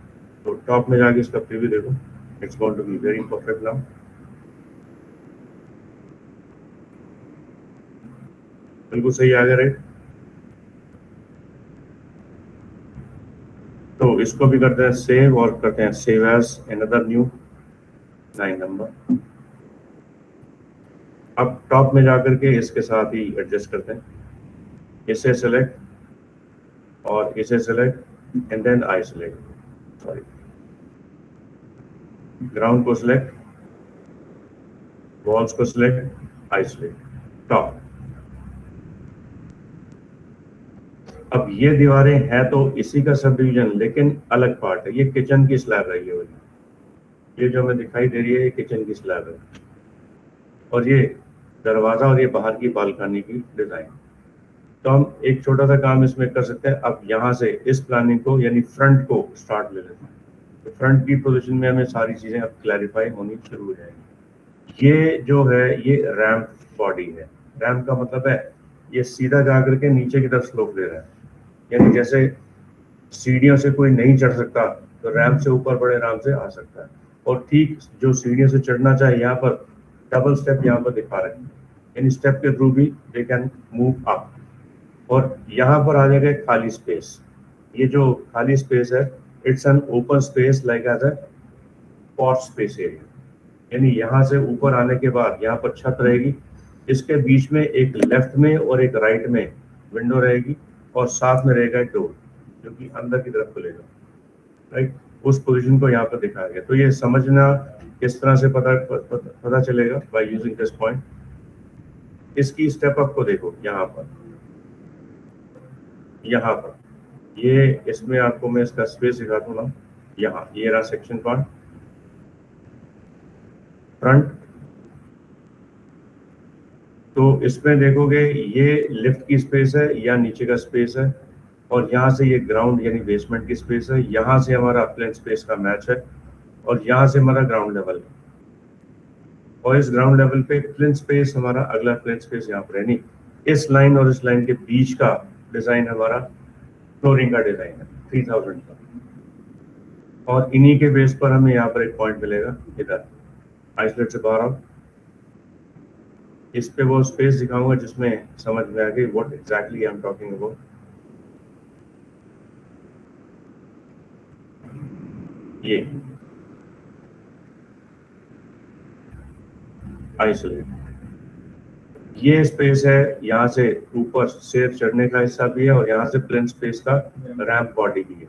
तो टॉप में जाके इसका प्रीव्यू देखो, it's going to be very perfect now. बिल्कुल सही आ गया, राइट। तो इसको भी करते हैं सेव और करते हैं save as another new 9 number. अब टॉप में जाकर के इसके साथ ही एडजस्ट करते हैं, इसे सेलेक्ट और इसे select and then isolate, sorry ground को सिलेक्ट, वॉल्स को सिलेक्ट, आइसोलेट, टॉप। अब ये दीवारें हैं तो इसी का सब डिवीजन, लेकिन अलग पार्ट है, ये किचन की स्लैब है, ये जो हमें दिखाई दे रही है ये किचन की स्लैब है, और ये दरवाजा और ये बाहर की बालकनी की डिजाइन। तो हम एक छोटा सा काम इसमें कर सकते हैं, अब यहाँ से इस प्लानिंग को यानी फ्रंट को स्टार्ट ले लेते हैं। तो फ्रंट की पोजीशन में हमें सारी चीजें अब क्लैरिफाई होनी शुरू हो जाएगी। ये जो है ये रैम्प बॉडी है, रैम्प का मतलब है ये सीधा जा करके नीचे की तरफ स्लोप ले रहा है, यानी जैसे सीढ़ियों से कोई नहीं चढ़ सकता तो रैम्प से ऊपर बड़े आराम से आ सकता है। और ठीक जो सीढ़ियों से चढ़ना चाहे यहाँ पर डबल स्टेप यहाँ पर दिखा रहे हैं, इन स्टेप के थ्रू भी दे कैन मूव अप। और यहाँ पर आ जाएगा खाली स्पेस, ये जो खाली स्पेस है it's an open space like as a pot space area, यानी यहाँ से ऊपर आने के बाद यहाँ पर छत रहेगी, इसके बीच में एक लेफ्ट में और एक राइट में विंडो रहेगी और साथ में रहेगा डोर जो कि अंदर की तरफ खुलेगा, राइट। उस पोजीशन को यहाँ पर दिखाया गया। तो ये समझना किस तरह से पता चलेगा बाय यूजिंग दिस पॉइंट। इसकी स्टेप अप को देखो, यहाँ पर ये इसमें आपको मैं इसका स्पेस दिखा दूँ ना, यहाँ ये रहा सेक्शन पार्ट फ्रंट। तो इसमें देखोगे ये लिफ्ट की स्पेस है या नीचे का स्पेस है, और यहाँ से ये ग्राउंड यानी बेसमेंट की स्पेस है, यहाँ से हमारा प्लेन स्पेस का मैच है, और यहाँ से हमारा ग्राउंड लेवल है, और इस ग्राउंड लेवल पे प्लेन स्पेस हमारा अगला प्लेन स्पेस यहाँ पर है। नहीं, इस लाइन और इस लाइन के बीच का डिजाइन हमारा फ्लोरिंग का डिजाइन है 3000 का, और इन्हीं के बेस पर हमें यहाँ पर एक पॉइंट मिलेगा इधर। आइसोलेट से बाहर आओ, इस पे वो स्पेस दिखाऊंगा जिसमें समझ में आ गई what exactly I am talking about. ये आइसोलेट, ये स्पेस है, यहाँ से ऊपर स्टेयर चढ़ने का हिस्सा भी है और यहाँ से प्लेन स्पेस का रैंप बॉडी भी है,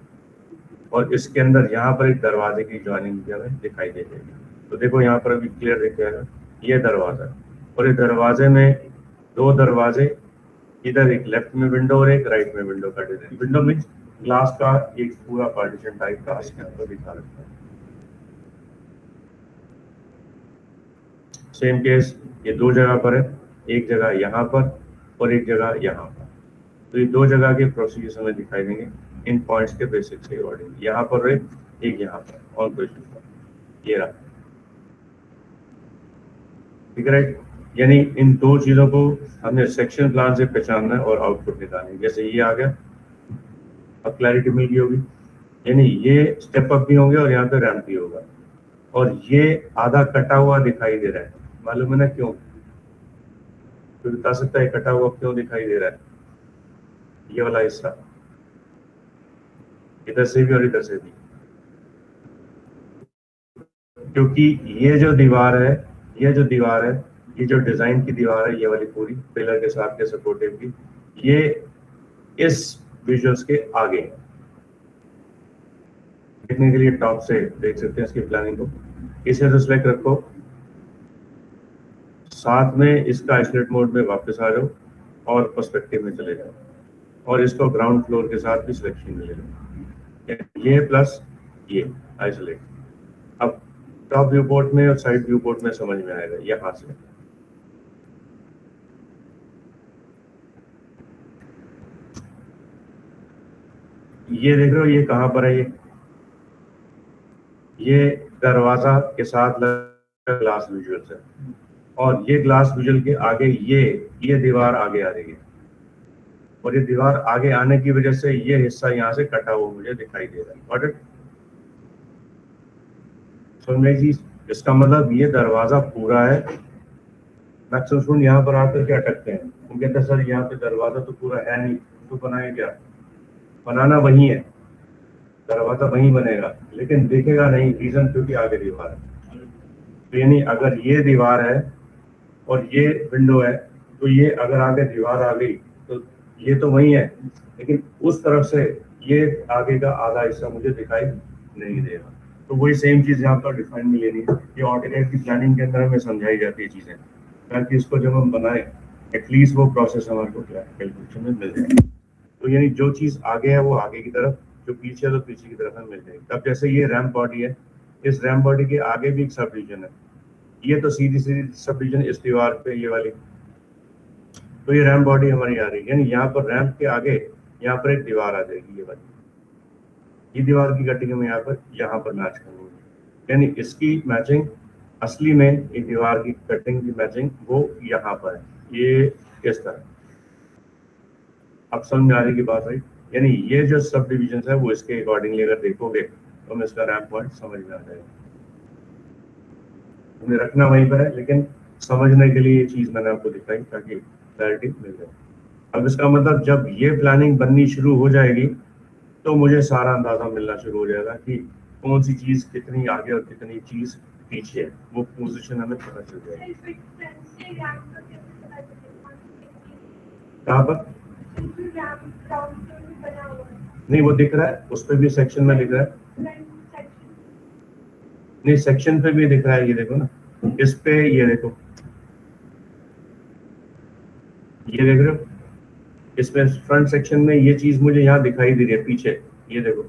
और इसके अंदर यहाँ पर एक दरवाजे की ज्वाइनिंग भी हमें दिखाई दे जाएगी। तो देखो यहाँ पर अभी क्लियर दिख जाएगा, ये दरवाजा है, और ये दरवाजे में दो दरवाजे, इधर एक लेफ्ट में विंडो और एक राइट में विंडो का डिजाइन। विंडो में ग्लास का एक पूरा पार्टीशन टाइप का इसके अंदर दिखा रखा है। सेम केस ये दो जगह पर है, एक जगह यहाँ पर और एक जगह यहाँ पर। तो ये दो जगह के प्रोसीजर्स हमें दिखाई देंगे इन पॉइंट्स के बेसिक्स के अकॉर्डिंग। यहाँ पर एक यहाँ पर और कोई ये रहा, ठीक है राइट। यानी इन दो चीजों को हमने सेक्शन प्लान से पहचानना है और आउटपुट निकालना है। जैसे ये आ गया, अब क्लैरिटी मिल गई होगी। यानी ये स्टेप अप भी होंगे और यहाँ पे रैंप भी होगा, और ये आधा कटा हुआ दिखाई दे रहा है, मालूम है ना क्यों? तो बता सकता है कटा हुआ क्यों दिखाई दे रहा है? ये वाला हिस्सा इधर से भी और इधर से भी, क्योंकि ये जो दीवार है, ये जो डिजाइन की दीवार है, ये वाली पूरी पिलर के साथ के सपोर्टिव की, ये इस विजुअल्स के आगे है। देखने के लिए टॉप से देख सकते हैं इसकी प्लानिंग को। इसे तो सिलेक्ट रखो, साथ में इसका आइसोलेट मोड में वापस आ जाओ और पर्सपेक्टिव में चले जाओ, और इसको ग्राउंड फ्लोर के साथ भी सिलेक्शन में ले लो, ये प्लस ये आइसोलेट। अब टॉप व्यू पोर्ट में और साइड व्यू पोर्ट में समझ में आएगा। यहां से ये देख रहे हो, ये कहां पर है? ये दरवाजा के साथ लगा ग्लास विजुअल्स है, और ये ग्लास विजुअल के आगे ये दीवार आगे आ रही है, और ये दीवार आगे आने की वजह से ये हिस्सा यहाँ से कटा हुआ मुझे दिखाई दे रहा है। समझे जी? इसका मतलब ये दरवाजा पूरा है। मैक्सिमम स्टूडेंट यहाँ पर आकर के अटकते हैं, वो कहते हैं सर यहाँ पे दरवाजा तो पूरा है नहीं, तो बनाए क्या? बनाना वही है, दरवाजा वही बनेगा, लेकिन देखेगा नहीं। रीजन क्योंकि आगे दीवार है। तो यानी अगर ये दीवार है और ये विंडो है, तो ये अगर आगे दीवार आ गई तो ये तो वही है, लेकिन उस तरफ से ये आगे का आधा हिस्सा मुझे दिखाई नहीं देगा। तो वही सेम चीज यहाँ पर डिफाइन में लेनी है। ये ऑटोकैड की प्लानिंग के अंदर हमें समझाई जाती है चीजें, ताकि इसको जब हम बनाए एटलीस्ट वो प्रोसेस हमारे को कैलकुलेशन में मिल जाए। तो यानी जो चीज आगे है वो आगे की तरफ, जो पीछे है तो पीछे की तरफ हमें मिल जाएगी। तब जैसे ये रैम्प बॉडी है, इस रैम्प बॉडी के आगे भी एक सब डिवीजन है, ये तो सीधी सब डिवीजन इस दीवार पे ये वाली, तो ये रैम्प बॉडी हमारी आ रही है। यानी यहाँ पर रैम्प के आगे यहाँ पर एक दीवार आ जाएगी, ये वाली, ये दीवार की कटिंग हमें यहाँ पर मैच करनी है। यानी इसकी मैचिंग असली में एक दीवार की कटिंग की मैचिंग वो यहाँ पर है, ये इस तरह। अब समझ में आ रही की बात राइट? यानी ये जो सब डिविजन है वो इसके अकॉर्डिंगली अगर देखोगे तो हमें इसका रैम्प पॉइंट समझ में आ जाएगा। हमें रखना वहीं पर है, लेकिन समझने के लिए ये चीज मैंने आपको दिखाई ताकि क्लैरिटी मिल जाए। अब इसका मतलब जब ये प्लानिंग बननी शुरू हो जाएगी तो मुझे सारा अंदाजा मिलना शुरू हो जाएगा कि कौन सी चीज कितनी आगे और कितनी चीज पीछे है, वो पोजीशन हमें पता चल जाएगी। कहाँ पर? नहीं वो दिख रहा है, उस पर भी सेक्शन में दिख रहा है। नहीं सेक्शन पे भी दिख रहा है, ये देखो ना, इस पे ये देखो, ये देख रहे हो, इसमें फ्रंट सेक्शन में ये चीज मुझे यहाँ दिखाई दे रही है पीछे, ये देखो।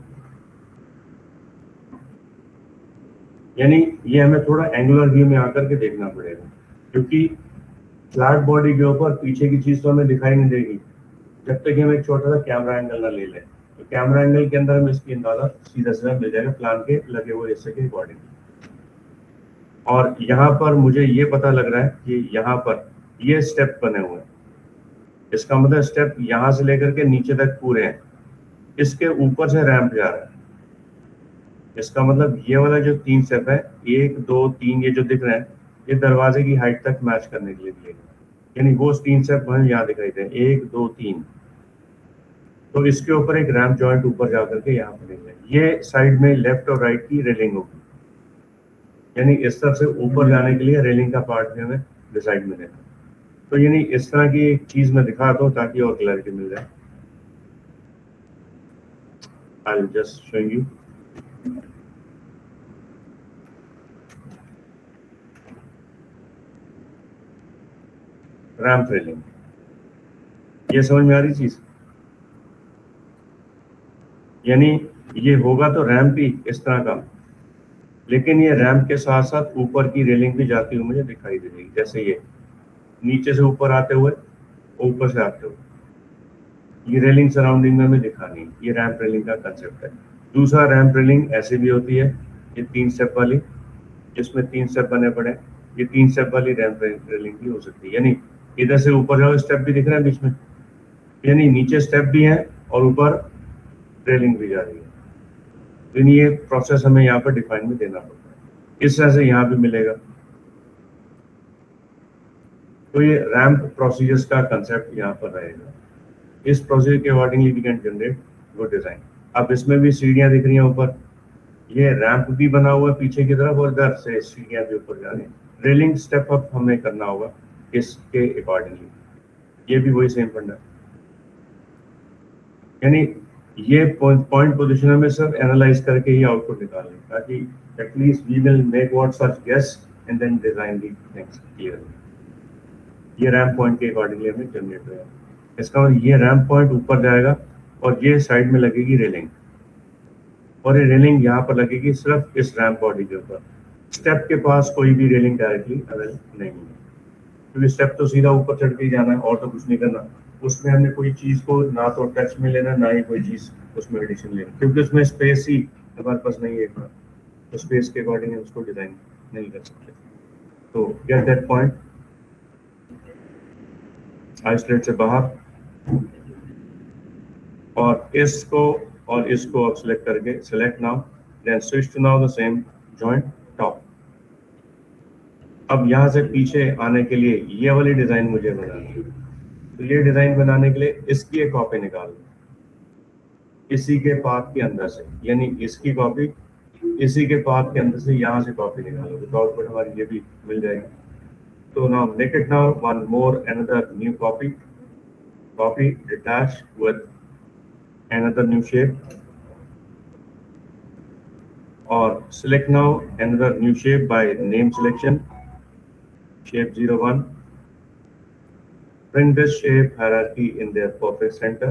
यानी ये हमें थोड़ा एंगुलर व्यू में आकर के देखना पड़ेगा, क्योंकि फ्लैट बॉडी के ऊपर पीछे की चीज तो हमें दिखाई नहीं देगी जब तक हम एक छोटा सा कैमरा एंगल ना ले लें। तो कैमरा एंगल के अंदर हमें इसकी अंदाजा सीधा सीधा मिल जाएगा प्लान के लगे हुए हिस्से के अकॉर्डिंग। और यहाँ पर मुझे ये पता लग रहा है कि यहाँ पर ये स्टेप बने हुए हैं, इसका मतलब स्टेप यहाँ से लेकर के नीचे तक पूरे हैं, इसके ऊपर से रैंप जा रहा है। इसका मतलब ये वाला जो 3 स्टेप है, 1 2 3, ये जो दिख रहे हैं ये दरवाजे की हाइट तक मैच करने के लिए दिए गए, यानी वो 3 स्टेप हमें यहाँ दिखाई दे 1 2 3। तो इसके ऊपर एक रैंप जॉइंट ऊपर जाकर के यहाँ पर दिख रहे हैं। ये साइड में लेफ्ट और राइट की रेलिंग होगी, यानी इस तरफ से ऊपर जाने के लिए रेलिंग का पार्ट भी हमें डिसाइड मिलेगा। तो यानी इस तरह की एक चीज मैं दिखाता हूँ ताकि और क्लैरिटी मिल जाए। I will just show you. Ramp railing, ये समझ में आ रही चीज? यानी ये होगा तो रैंप भी इस तरह का, लेकिन ये रैंप के साथ साथ ऊपर की रेलिंग भी जाती हुई मुझे दिखाई दे रही, जैसे ये नीचे से ऊपर आते हुए, ऊपर से आते हुए, ये रेलिंग सराउंडिंग में हमें दिखा नहीं। ये रैंप रेलिंग का कंसेप्ट है। दूसरा रैंप रेलिंग ऐसे भी होती है, ये 3 स्टेप वाली, जिसमें 3 स्टेप बने पड़े, ये 3 स्टेप वाली रैंप रेलिंग भी हो सकती है। यानी इधर से ऊपर जाओ, स्टेप भी दिख रहा है बीच में, यानी नीचे स्टेप भी है और ऊपर रेलिंग भी जा रही है। तो ये प्रोसेस हमें यहाँ पर डिफाइन में देना पड़ता है। इस तरह से यहाँ भी मिलेगा। तो ये रैंप प्रोसीजर्स का कंसेप्ट यहाँ पर रहेगा। इस प्रोसीजर के accordingly we can generate good design. अब इसमें भी सीढ़ियाँ दिख रही हैं ऊपर, ये रैंप भी बना हुआ है पीछे की तरफ और इधर से सीढ़ियाँ भी ऊपर जा रही हैं। रेलिंग स्टेप अप हमें करना होगा इसके अकॉर्डिंगली। ये भी वही सेम फंडा, यानी ये पॉइंट पोजीशन में सब एनालाइज करके ही आउटपुट निकालें, ताकि at least we will make what such guess and then design the things clearly. ये रैंप पॉइंट के अकॉर्डिंगली हमें जनरेट होगा। इसका मतलब ये रैंप पॉइंट ऊपर जाएगा और ये साइड में लगेगी रेलिंग, और ये रेलिंग यहाँ पर लगेगी सिर्फ इस रैंप बॉडी के ऊपर। स्टेप के पास कोई भी रेलिंग डायरेक्टली अवेलेबल नहीं है, क्योंकि स्टेप तो सीधा ऊपर चढ़ के ही जाना है और तो कुछ नहीं करना। उसमें हमने कोई चीज को ना तो टच में लेना, ना ही कोई चीज उसमें एडिशन लेना, क्योंकि उसमें स्पेस ही हमारे पास नहीं है इतना, तो स्पेस के अकॉर्डिंग उसको डिजाइन नहीं कर सकते। तो गेट दैट पॉइंट, आइसोलेट से बाहर, और इसको और इसको अब सिलेक्ट करके select now, then switch to now the same joint top. अब यहाँ से पीछे आने के लिए ये वाली डिजाइन मुझे बनानी है। तो ये डिजाइन बनाने के लिए इसकी एक कॉपी निकाल लो, इसी के पाथ के अंदर से, यानी इसकी कॉपी इसी के पाथ के अंदर से यहाँ से कॉपी निकालो, तो आउटपुट हमारी ये भी मिल जाएगी। तो now make it now one more another new copy, copy detach with another new shape, और select now another new shape by name selection, shape 01. Bring this shape hierarchy in their perfect center.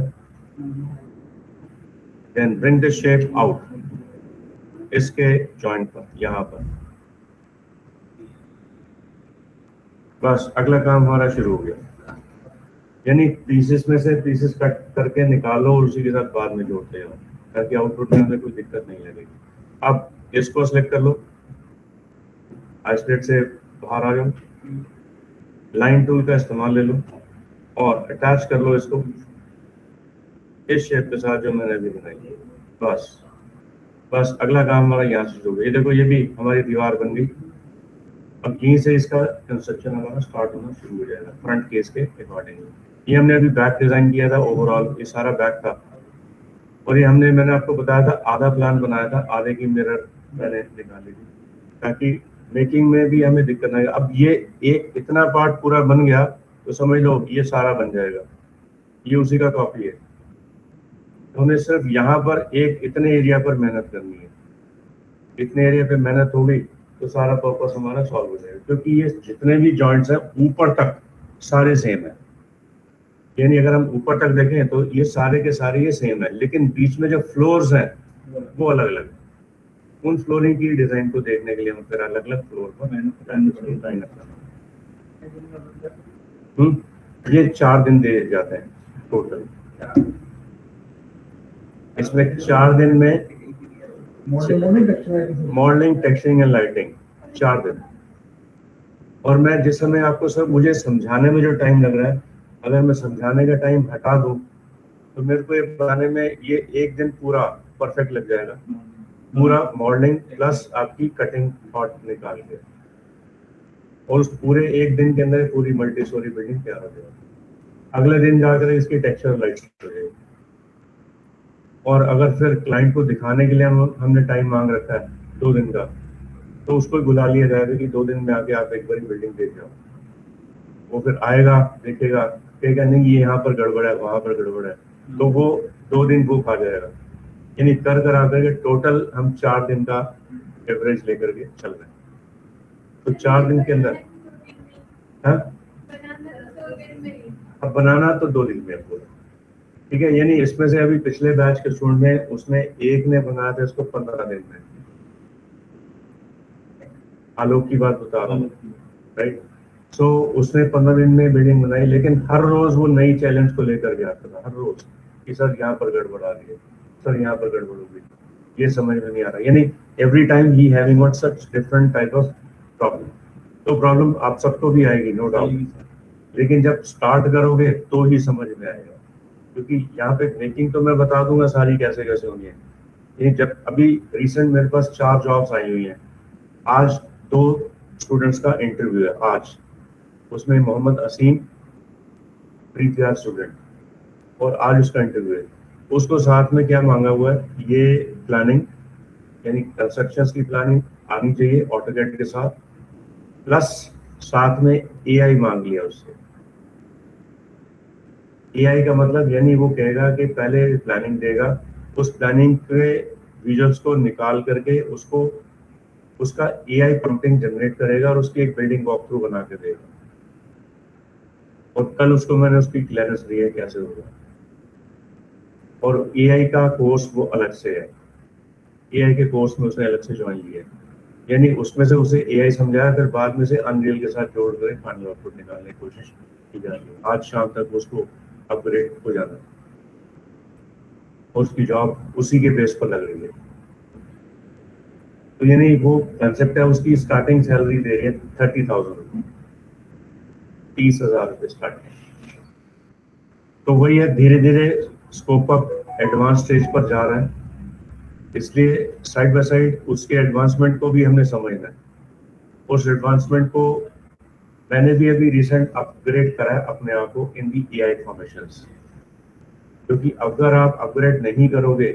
Then bring this shape out, इसके joint पर, यहाँ पर। बस अगला काम हमारा शुरू हो गया, यानी पीसेस में से पीसेस कट करके निकालो और उसी के साथ बाद में जोड़ते जाओ, ताकि आउटपुट में हमें कोई दिक्कत नहीं लगेगी। अब इसको सेलेक्ट कर लो, आइसोलेट से बाहर आ जाओ, लाइन टूल का इस्तेमाल ले लो और अटैच कर लो इसको इस शेप के साथ जो मैंने अभी बनाई। बस अगला काम हमारा यहाँ से शुरू हो गया। ये देखो, ये भी हमारी दीवार बन गई। अब यहीं से इसका कंस्ट्रक्शन हमारा स्टार्ट होना शुरू हो जाएगा फ्रंट केस के अकॉर्डिंगली। ये हमने अभी बैक डिजाइन किया था, ओवरऑल ये सारा बैक था, और ये मैंने आपको बताया था आधा प्लान बनाया था, आधे की मिरर मैंने निकाली थी, ताकि मेकिंग में भी हमें दिक्कत नहीं। अब ये एक इतना पार्ट पूरा बन गया तो समझ लो ये सारा बन जाएगा, ये उसी का कॉपी है। तो हमें सिर्फ यहाँ पर एक इतने एरिया पर मेहनत करनी है, इतने एरिया पे मेहनत होगी तो सारा पर्पस हमारा सॉल्व हो जाएगा, क्योंकि ये जितने भी जॉइंट्स हैं ऊपर तक सारे सेम है। यानी अगर हम ऊपर तक देखें तो ये सारे के सारे ये सेम है, लेकिन बीच में जो फ्लोर्स हैं वो अलग अलग है। उन फ्लोरिंग की डिजाइन को देखने के लिए हम फिर अलग अलग फ्लोर पर मेहनत करना। ये 4 दिन दे जाते हैं टोटल। इसमें 4 दिन में मॉडलिंग, टेक्सचरिंग एंड लाइटिंग 4 दिन। और मैं जिस समय आपको सब मुझे समझाने में जो टाइम लग रहा है, अगर मैं समझाने का टाइम हटा दूं तो मेरे को ये बनाने में ये 1 दिन पूरा परफेक्ट लग जाएगा, पूरा मॉडलिंग प्लस आपकी कटिंग थॉट निकाल के, और उस पूरे 1 दिन के अंदर पूरी मल्टी स्टोरी बिल्डिंग तैयार हो जाएगी। अगले दिन जाकर इसकी टेक्सचर लाइटिंग हो जाएगी। और अगर फिर क्लाइंट को दिखाने के लिए हमने टाइम मांग रखा है 2 दिन का, तो उसको बुला लिया जाएगा कि 2 दिन में आके आप एक बार बिल्डिंग देख जाओ। वो फिर आएगा, देखेगा, कहेगा नहीं ये यहाँ पर गड़बड़ है, वहां पर गड़बड़ है, तो वो 2 दिन वो खा जाएगा। यानी कर आकर के टोटल हम 4 दिन का एवरेज लेकर के चल रहे हैं। तो 4 दिन के अंदर अब बनाना तो 2 दिन में पूरा, ठीक है। यानी इसमें से अभी पिछले बैच के स्टूडेंट में उसमें एक ने बनाया था इसको 15 दिन में, आलोक की बात बता रहा हूँ, राइट। सो उसने 15 दिन में बिल्डिंग बनाई, लेकिन हर रोज वो नई चैलेंज को लेकर के आता था, हर रोज कि सर यहाँ पर गड़बड़ आ रही है, सर यहाँ पर गड़बड़ हो गई, ये समझ में नहीं आ रहा। यानी every time he having what such different type of problem. तो प्रॉब्लम आप सबको भी आएगी, नो डाउट, लेकिन जब स्टार्ट करोगे तो ही समझ में आएगा। क्योंकि यहाँ पे मेकिंग तो मैं बता दूंगा सारी कैसे कैसे होनी है। ये जब अभी रिसेंट मेरे पास 4 जॉब्स आई हुई हैं, आज 2 स्टूडेंट्स का इंटरव्यू है आज, उसमें मोहम्मद असीम प्री तैयार स्टूडेंट, और आज उसका इंटरव्यू है। उसको साथ में क्या मांगा हुआ है, ये प्लानिंग यानी कंस्ट्रक्शंस की प्लानिंग आनी चाहिए ऑटोकैड के साथ, प्लस साथ में एआई मांग लिया उससे। एआई का मतलब यानी वो कहेगा कि पहले प्लानिंग देगा, उस प्लानिंग के विजुअल्स को निकाल करके उसको उसका एआई प्रॉम्प्टिंग जनरेट करेगा और उसकी एक बिल्डिंग वॉक थ्रू बना के देगा। और कल उसको मैंने उसकी क्लियरेंस दी है कैसे होगा। और एआई का कोर्स वो अलग से है, एआई के कोर्स में उसने अलग से ज्वाइन लिया है, यानी उसमें से उसे एआई समझाया, फिर बाद में से अनरियल के साथ जोड़ कर फाइनल आउटपुट निकालने की कोशिश की जा रही है। आज शाम तक उसको अपग्रेड हो जाना है और उसकी जॉब उसी के बेस पर लग रही है। तो यानी वो कंसेप्ट है, उसकी स्टार्टिंग सैलरी दे रही है 30,000 रुपये, 30,000 रुपये स्टार्टिंग। तो वही है, धीरे धीरे स्कोप अप एडवांस स्टेज पर जा रहा है, इसलिए साइड बाय साइड उसके एडवांसमेंट को भी हमने समझना है। उस एडवांसमेंट को मैंने भी अभी रिसेंट अपग्रेड करा है अपने आप को इन दी एआई फॉर्मेशंस, क्योंकि अगर आप अपग्रेड नहीं करोगे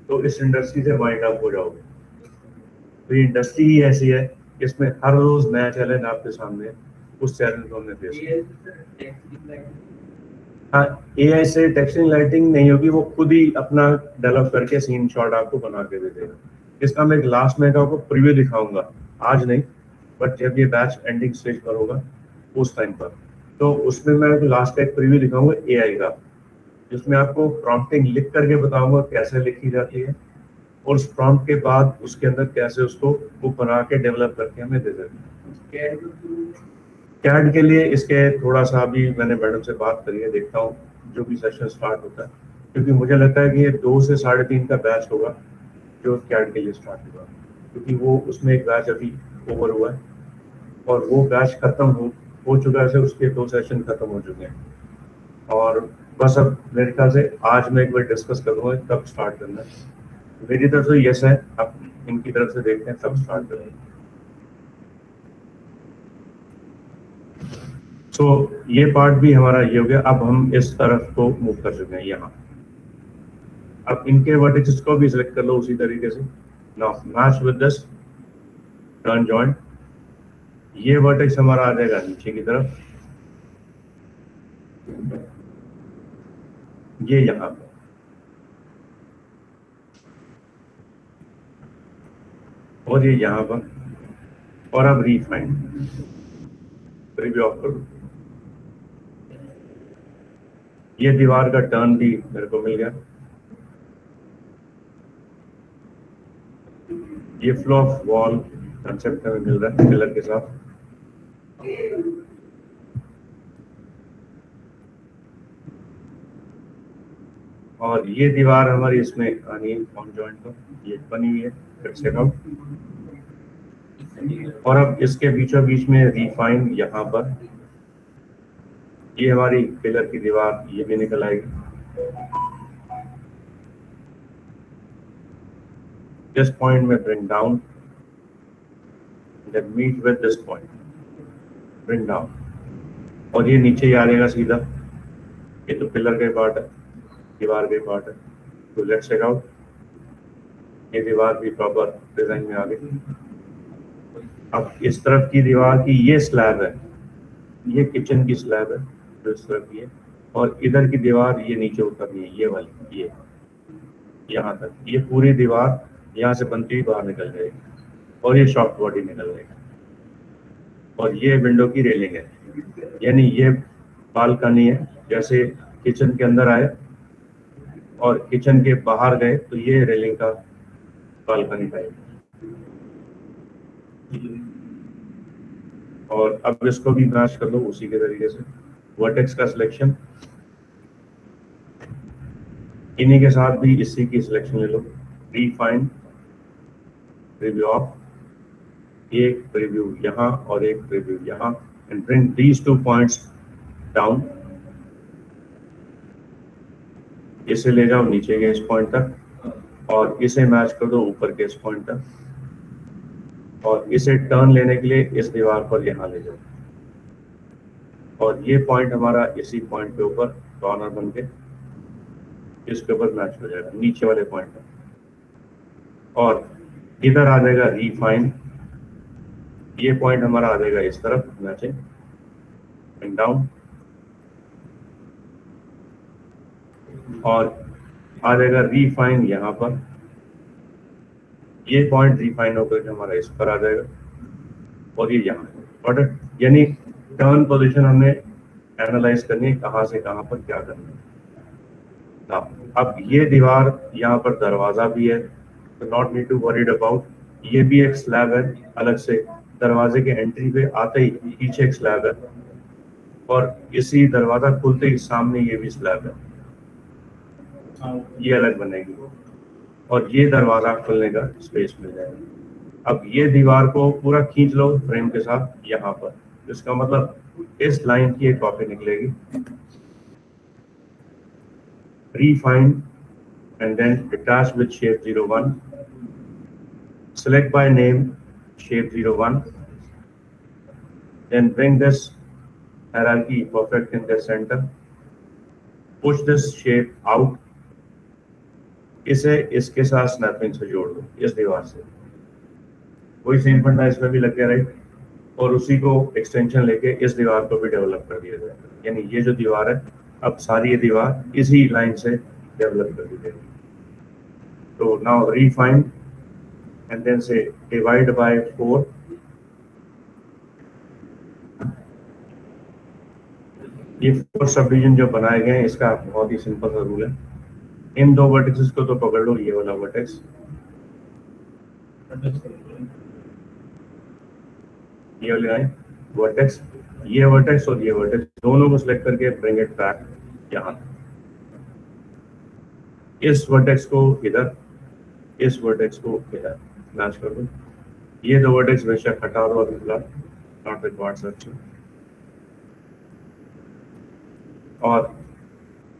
तो इस इंडस्ट्री से वाइंड अप हो जाओगे। तो ये इंडस्ट्री ही ऐसी है, इसमें हर रोज नया चैलेंज आपके सामने है, उस चैलेंज को हमने फेस किया। हाँ, एआई से टेक्सटिंग लाइटिंग नहीं होगी, वो खुद ही अपना डेवलप करके सीन शॉट आपको बना के दे देगा। इसका मैं एक लास्ट में आपको प्रीव्यू दिखाऊंगा, आज नहीं, बट जब ये बैच एंडिंग स्टेज पर होगा उस टाइम पर, तो उसमें मैं लास्ट का एक प्रीव्यू दिखाऊंगा एआई का, जिसमें आपको प्रॉम्प्टिंग लिख करके बताऊंगा कैसे लिखी जाती है, और उस प्रॉम्प्ट के बाद उसके अंदर कैसे उसको वो बना के डेवलप करके हमें दे देते हैं। कैड के लिए इसके थोड़ा सा अभी मैंने मैडम से बात करी है, देखता हूँ जो भी सेशन स्टार्ट होता है, क्योंकि मुझे लगता है कि ये 2 से 3.5 का बैच होगा जो कैड के लिए स्टार्ट होगा, क्योंकि वो उसमें एक बैच अभी ओवर हुआ है और वो बैच खत्म हो चुका है, उसके 2 सेशन खत्म हो चुके हैं। और बस अब मेरे ख्याल से आज मैं एक बार डिस्कस करूँगा कब स्टार्ट करना है। मेरी तरफ से यस है, अब इनकी तरफ से देखते हैं कब स्टार्ट करेंगे। सो ये पार्ट भी हमारा ये हो गया। अब हम इस तरफ को मूव कर चुके हैं यहाँ। अब इनके वर्टिसेस को भी सिलेक्ट कर लो उसी तरीके से। Now match with this turn joint, ये वर्टेक्स हमारा आ जाएगा नीचे की तरफ, ये यहाँ पर, और ये यहाँ पर, और अब रिफाइन प्रीव्यू ऑफ करो। ये दीवार का टर्न भी मेरे को मिल गया, ये फ्लो ऑफ वॉल कंसेप्ट हमें मिल रहा है पिलर के साथ। और ये दीवार हमारी इसमें आनी है फॉर्म जॉइंट को, ये बनी हुई है फिर से आउट, और अब इसके बीचों बीच में रिफाइन यहाँ पर, ये हमारी पिलर की दीवार ये भी निकल आएगी। दिस पॉइंट में bring down, then meet with this point, bring down, और ये नीचे ही आ जाएगा सीधा। ये तो पिलर का पार्ट है, दीवार का पार्ट है, तो लेट्स चेक आउट। ये दीवार भी प्रॉपर डिजाइन में आ गई। अब इस तरफ की दीवार की ये स्लैब है, ये किचन की स्लैब है जो इस तरफ की है, और इधर की दीवार ये नीचे उतरनी है, ये वाली, ये यहाँ तक, ये पूरी दीवार यहाँ से बनती हुई बाहर निकल जाएगी, और ये शॉफ्ट बॉडी निकल जाएगी, और ये विंडो की रेलिंग है, यानी ये बालकनी है। जैसे किचन के अंदर आए और किचन के बाहर गए तो ये रेलिंग का बालकनी टाइप। और अब इसको भी मैच कर लो उसी के तरीके से, वर्टेक्स का सिलेक्शन, इन्हीं के साथ भी इसी की सिलेक्शन ले लो, रिफाइन, प्रीव्यू ऑफ, एक प्रीव्यू यहाँ और एक प्रीव्यू यहाँ, and bring these 2 points down, इसे ले जाओ नीचे के इस पॉइंट तक और इसे मैच कर दो ऊपर के इस पॉइंट तक, और इसे टर्न लेने के लिए इस दीवार पर यहाँ ले जाओ, और ये पॉइंट हमारा इसी पॉइंट के ऊपर कॉर्नर बन के इसके ऊपर मैच हो जाएगा नीचे वाले पॉइंट पर, और इधर आ जाएगा रिफाइन, ये पॉइंट हमारा आ जाएगा इस तरफ मैचिंग एंड डाउन, और आ जाएगा रिफाइन यहाँ पर, ये पॉइंट रिफाइन होकर हमारा इस पर आ जाएगा और ये यहाँ, और यानी टर्न पोजीशन हमने एनालाइज करनी है कहाँ से कहाँ पर क्या करना है। अब ये दीवार यहाँ पर दरवाजा भी है, तो not need to worried about, ये भी एक स्लैब है अलग से, दरवाजे के एंट्री पे आते ही पीछे एक स्लैब है, और इसी दरवाजा खुलते ही सामने ये भी स्लैब है, ये अलग बनेगी, और ये दरवाजा खुलने का स्पेस मिल जाएगा। अब ये दीवार को पूरा खींच लो फ्रेम के साथ यहाँ पर, इसका मतलब इस लाइन की एक कॉपी निकलेगी, refine and then attach with shape 01, select by name shape 01, then bring this hierarchy perfect in the center, push this shape out, इसे इसके साथ स्नैपिंग से जोड़ दो इस दीवार से, वही सेम फंडा इसमें भी लग गया राइट, और उसी को एक्सटेंशन लेके इस दीवार को भी डेवलप कर दिया जाएगा, यानी ये जो दीवार है अब सारी ये दीवार इसी लाइन से डेवलप कर दी जाएगी। तो नाउ रिफाइन एंड देन से डिवाइड बाय 4, ये 4 सब डिवीजन जो बनाए गए हैं इसका बहुत ही सिंपल सा रूल है, इन 2 वर्टेक्सेस को तो पकड़ लो, ये वाला वर्टेक्स, ये वाले आए वर्टेक्स, ये वर्टेक्स और ये वर्टेक्स दोनों को सिलेक्ट करके ब्रिंग इट बैक यहाँ, इस वर्टेक्स को इधर, इस वर्टेक्स को इधर मैच कर दो, ये 2 वर्टेक्स बेशक हटा दो अभी फिलहाल, नॉट रिक्वायर्ड सर्च, और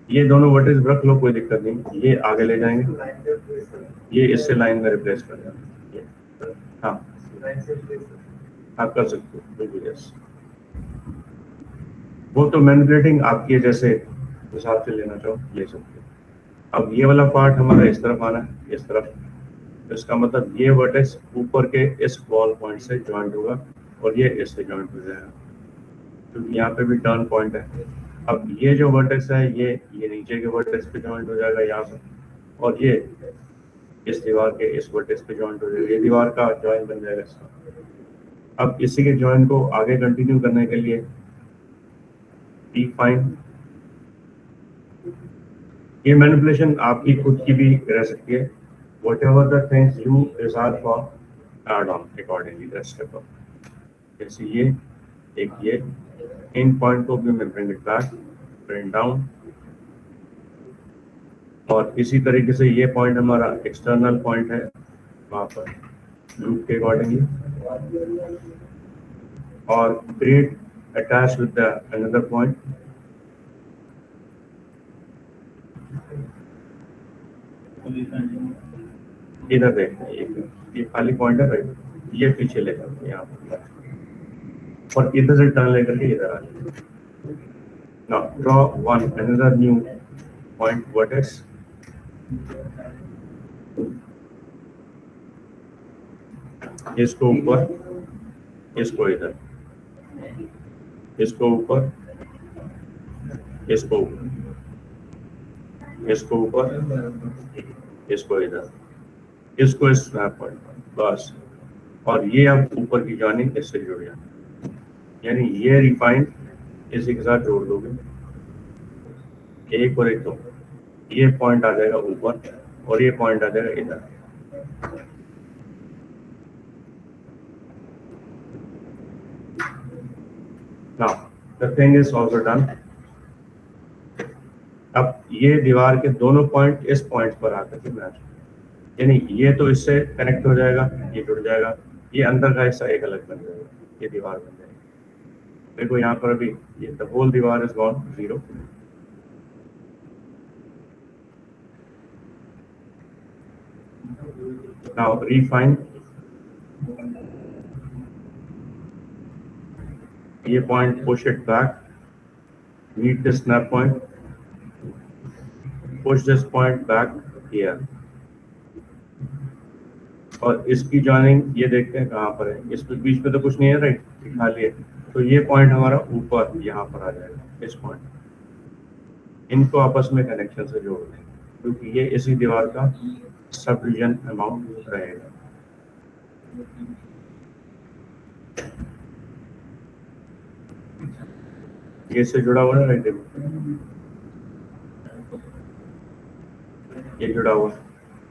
ये दोनों वर्टेक्स रख लो कोई दिक्कत नहीं, ये आगे ले जाएंगे, ये इससे लाइन में रिप्लेस कर देंगे, हाँ आप कर सकते हो बिल्कुल, यस, वो तो मैनिपुलेटिंग आपके जैसे हिसाब से लेना चाहो ले सकते हो। अब ये वाला पार्ट हमारा इस तरफ आना है, इस तरफ, तो इसका मतलब ये वर्टेक्स ऊपर के इस वॉल पॉइंट से जॉइंट होगा और ये इससे जॉइंट हो जाएगा, क्योंकि यहाँ पे भी टर्न पॉइंट है। अब ये जो वर्टेक्स है ये नीचे के वर्टेक्स पे जॉइंट हो जाएगा यहाँ से, और ये इस दीवार के इस वर्टेक्स पे जॉइंट हो जाएगा, ये दीवार का जॉइंट बन जाएगा इसका। अब इसी के जॉइंट को आगे कंटिन्यू करने के लिए डिफाइन, ये मैनिपुलेशन आपकी खुद की भी रह सकती है, whatever the things you desire for add on accordingly, that step up, जैसे ये एक ये इन पॉइंट को भी मैं bring it back, bring down, और इसी तरीके से ये पॉइंट हमारा एक्सटर्नल पॉइंट है वहाँ पर लूप के अकॉर्डिंगली, और create attach with the another point, इधर देखना ये खाली पॉइंट है राइट, ये पीछे ले जाओ यहाँ पर और इधर से टर्न लेकर के इधर आ जाए। Now draw one another new point vertex, इसको ऊपर, इसको इधर, इसको ऊपर, इसको ऊपर, इसको ऊपर, इसको इधर, इसको इस स्नैप पॉइंट बस, और ये अब ऊपर की जानिब इससे जुड़ जाए, यानी ये रिफाइन इसी के साथ जोड़ दोगे, एक और एक दो, ये पॉइंट आ जाएगा ऊपर और ये पॉइंट आ जाएगा इधर। Now the thing is also done. अब ये दीवार के दोनों पॉइंट इस पॉइंट पर आकर के मैच, यानी ये तो इससे कनेक्ट हो जाएगा, ये जुड़ जाएगा, ये अंदर का हिस्सा एक अलग बन जाएगा, ये दीवार बन जाएगी। देखो यहाँ पर अभी ये द होल दीवार is gone zero. Now refine, ये point push it back, meet the snap point, push this point back here, और इसकी जॉइनिंग ये देखते हैं कहाँ पर है, इस बीच में तो कुछ नहीं है, राइट, खाली है, तो ये पॉइंट हमारा ऊपर यहाँ पर आ जाएगा, इस पॉइंट। इनको आपस में कनेक्शन से जोड़ देंगे क्योंकि ये इसी दीवार का सब रीजन अमाउंट रहेगा। ये से जुड़ा हुआ है, राइट, ये जुड़ा हुआ,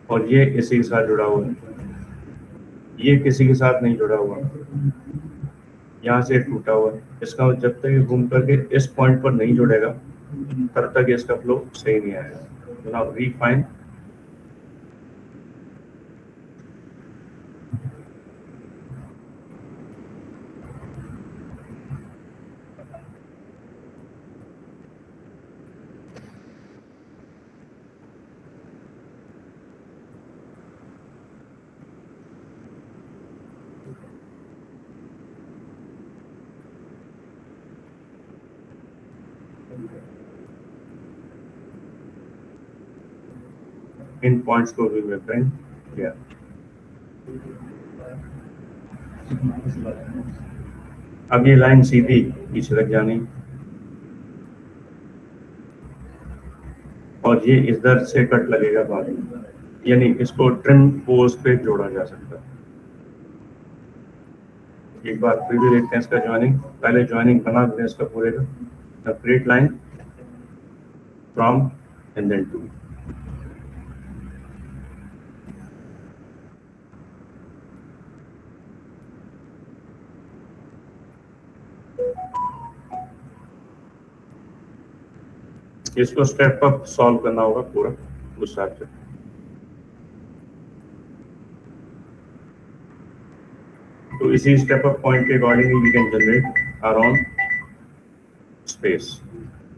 और ये इसी के साथ जुड़ा हुआ है, ये किसी के साथ नहीं जुड़ा हुआ, यहाँ से टूटा हुआ है। इसका जब तक ये घूम करके इस पॉइंट पर नहीं जुड़ेगा तब तक इसका फ्लो सही नहीं आएगा। तो नाउ रीफाइन, इन पॉइंट्स को भी मैं किया। अब ये लाइन सीधी पीछे रख जानी, और ये इधर से कट लगेगा बाद में, यानी इसको ट्रिम पोज पे जोड़ा जा सकता है। एक बार फिर भी देखते हैं इसका ज्वाइनिंग, पहले ज्वाइनिंग बना देते हैं इसका पूरे का, separate line from and then to. इसको स्टेप अप सॉल्व करना होगा पूरा उस हिसाब से। तो इसी स्टेप अप पॉइंट के accordingly we can generate our own space.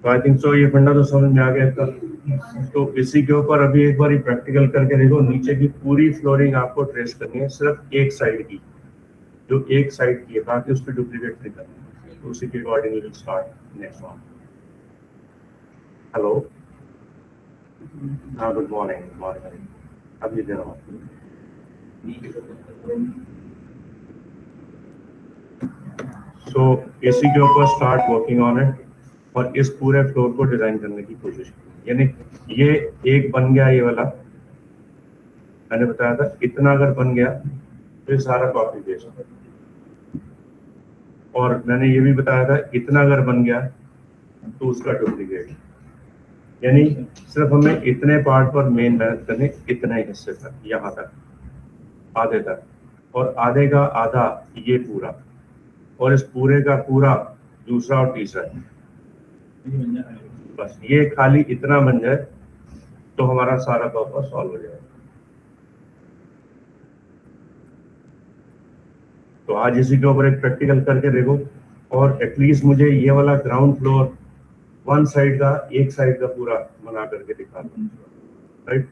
तो आई थिंक सो ये फंडा तो समझ में आ गया इसका। तो इसी के ऊपर अभी एक बार प्रैक्टिकल करके देखो, नीचे की पूरी फ्लोरिंग आपको ट्रेस करनी है, सिर्फ एक साइड की, जो एक साइड की है, बाकी उस पर डुप्लीकेट नहीं करना। तो उसी के accordingly will start next one. Hello, हाँ, गुड मॉर्निंग, मॉर्निंग। अब ये देना सो इसी के ऊपर स्टार्ट वर्किंग ऑन इट, और इस पूरे फ्लोर को डिजाइन करने की कोशिश की। यानी ये एक बन गया, ये वाला मैंने बताया था, इतना अगर बन गया तो ये सारा कॉपी पेस्ट, और मैंने ये भी बताया था इतना अगर बन गया तो उसका डुप्लीकेट। यानी सिर्फ हमें इतने पार्ट पर मेन मेहनत करनी, इतने हिस्से तक, यहाँ तक, आधे तक, और आधे का आधा ये पूरा, और इस पूरे का पूरा दूसरा और तीसरा। बस ये खाली इतना बन जाए तो हमारा सारा पर्पस सॉल्व हो जाएगा। तो आज इसी के ऊपर एक प्रैक्टिकल करके देखो, और एटलीस्ट मुझे ये वाला ग्राउंड फ्लोर वन साइड का, एक साइड का पूरा बना करके दिखा दो, राइट।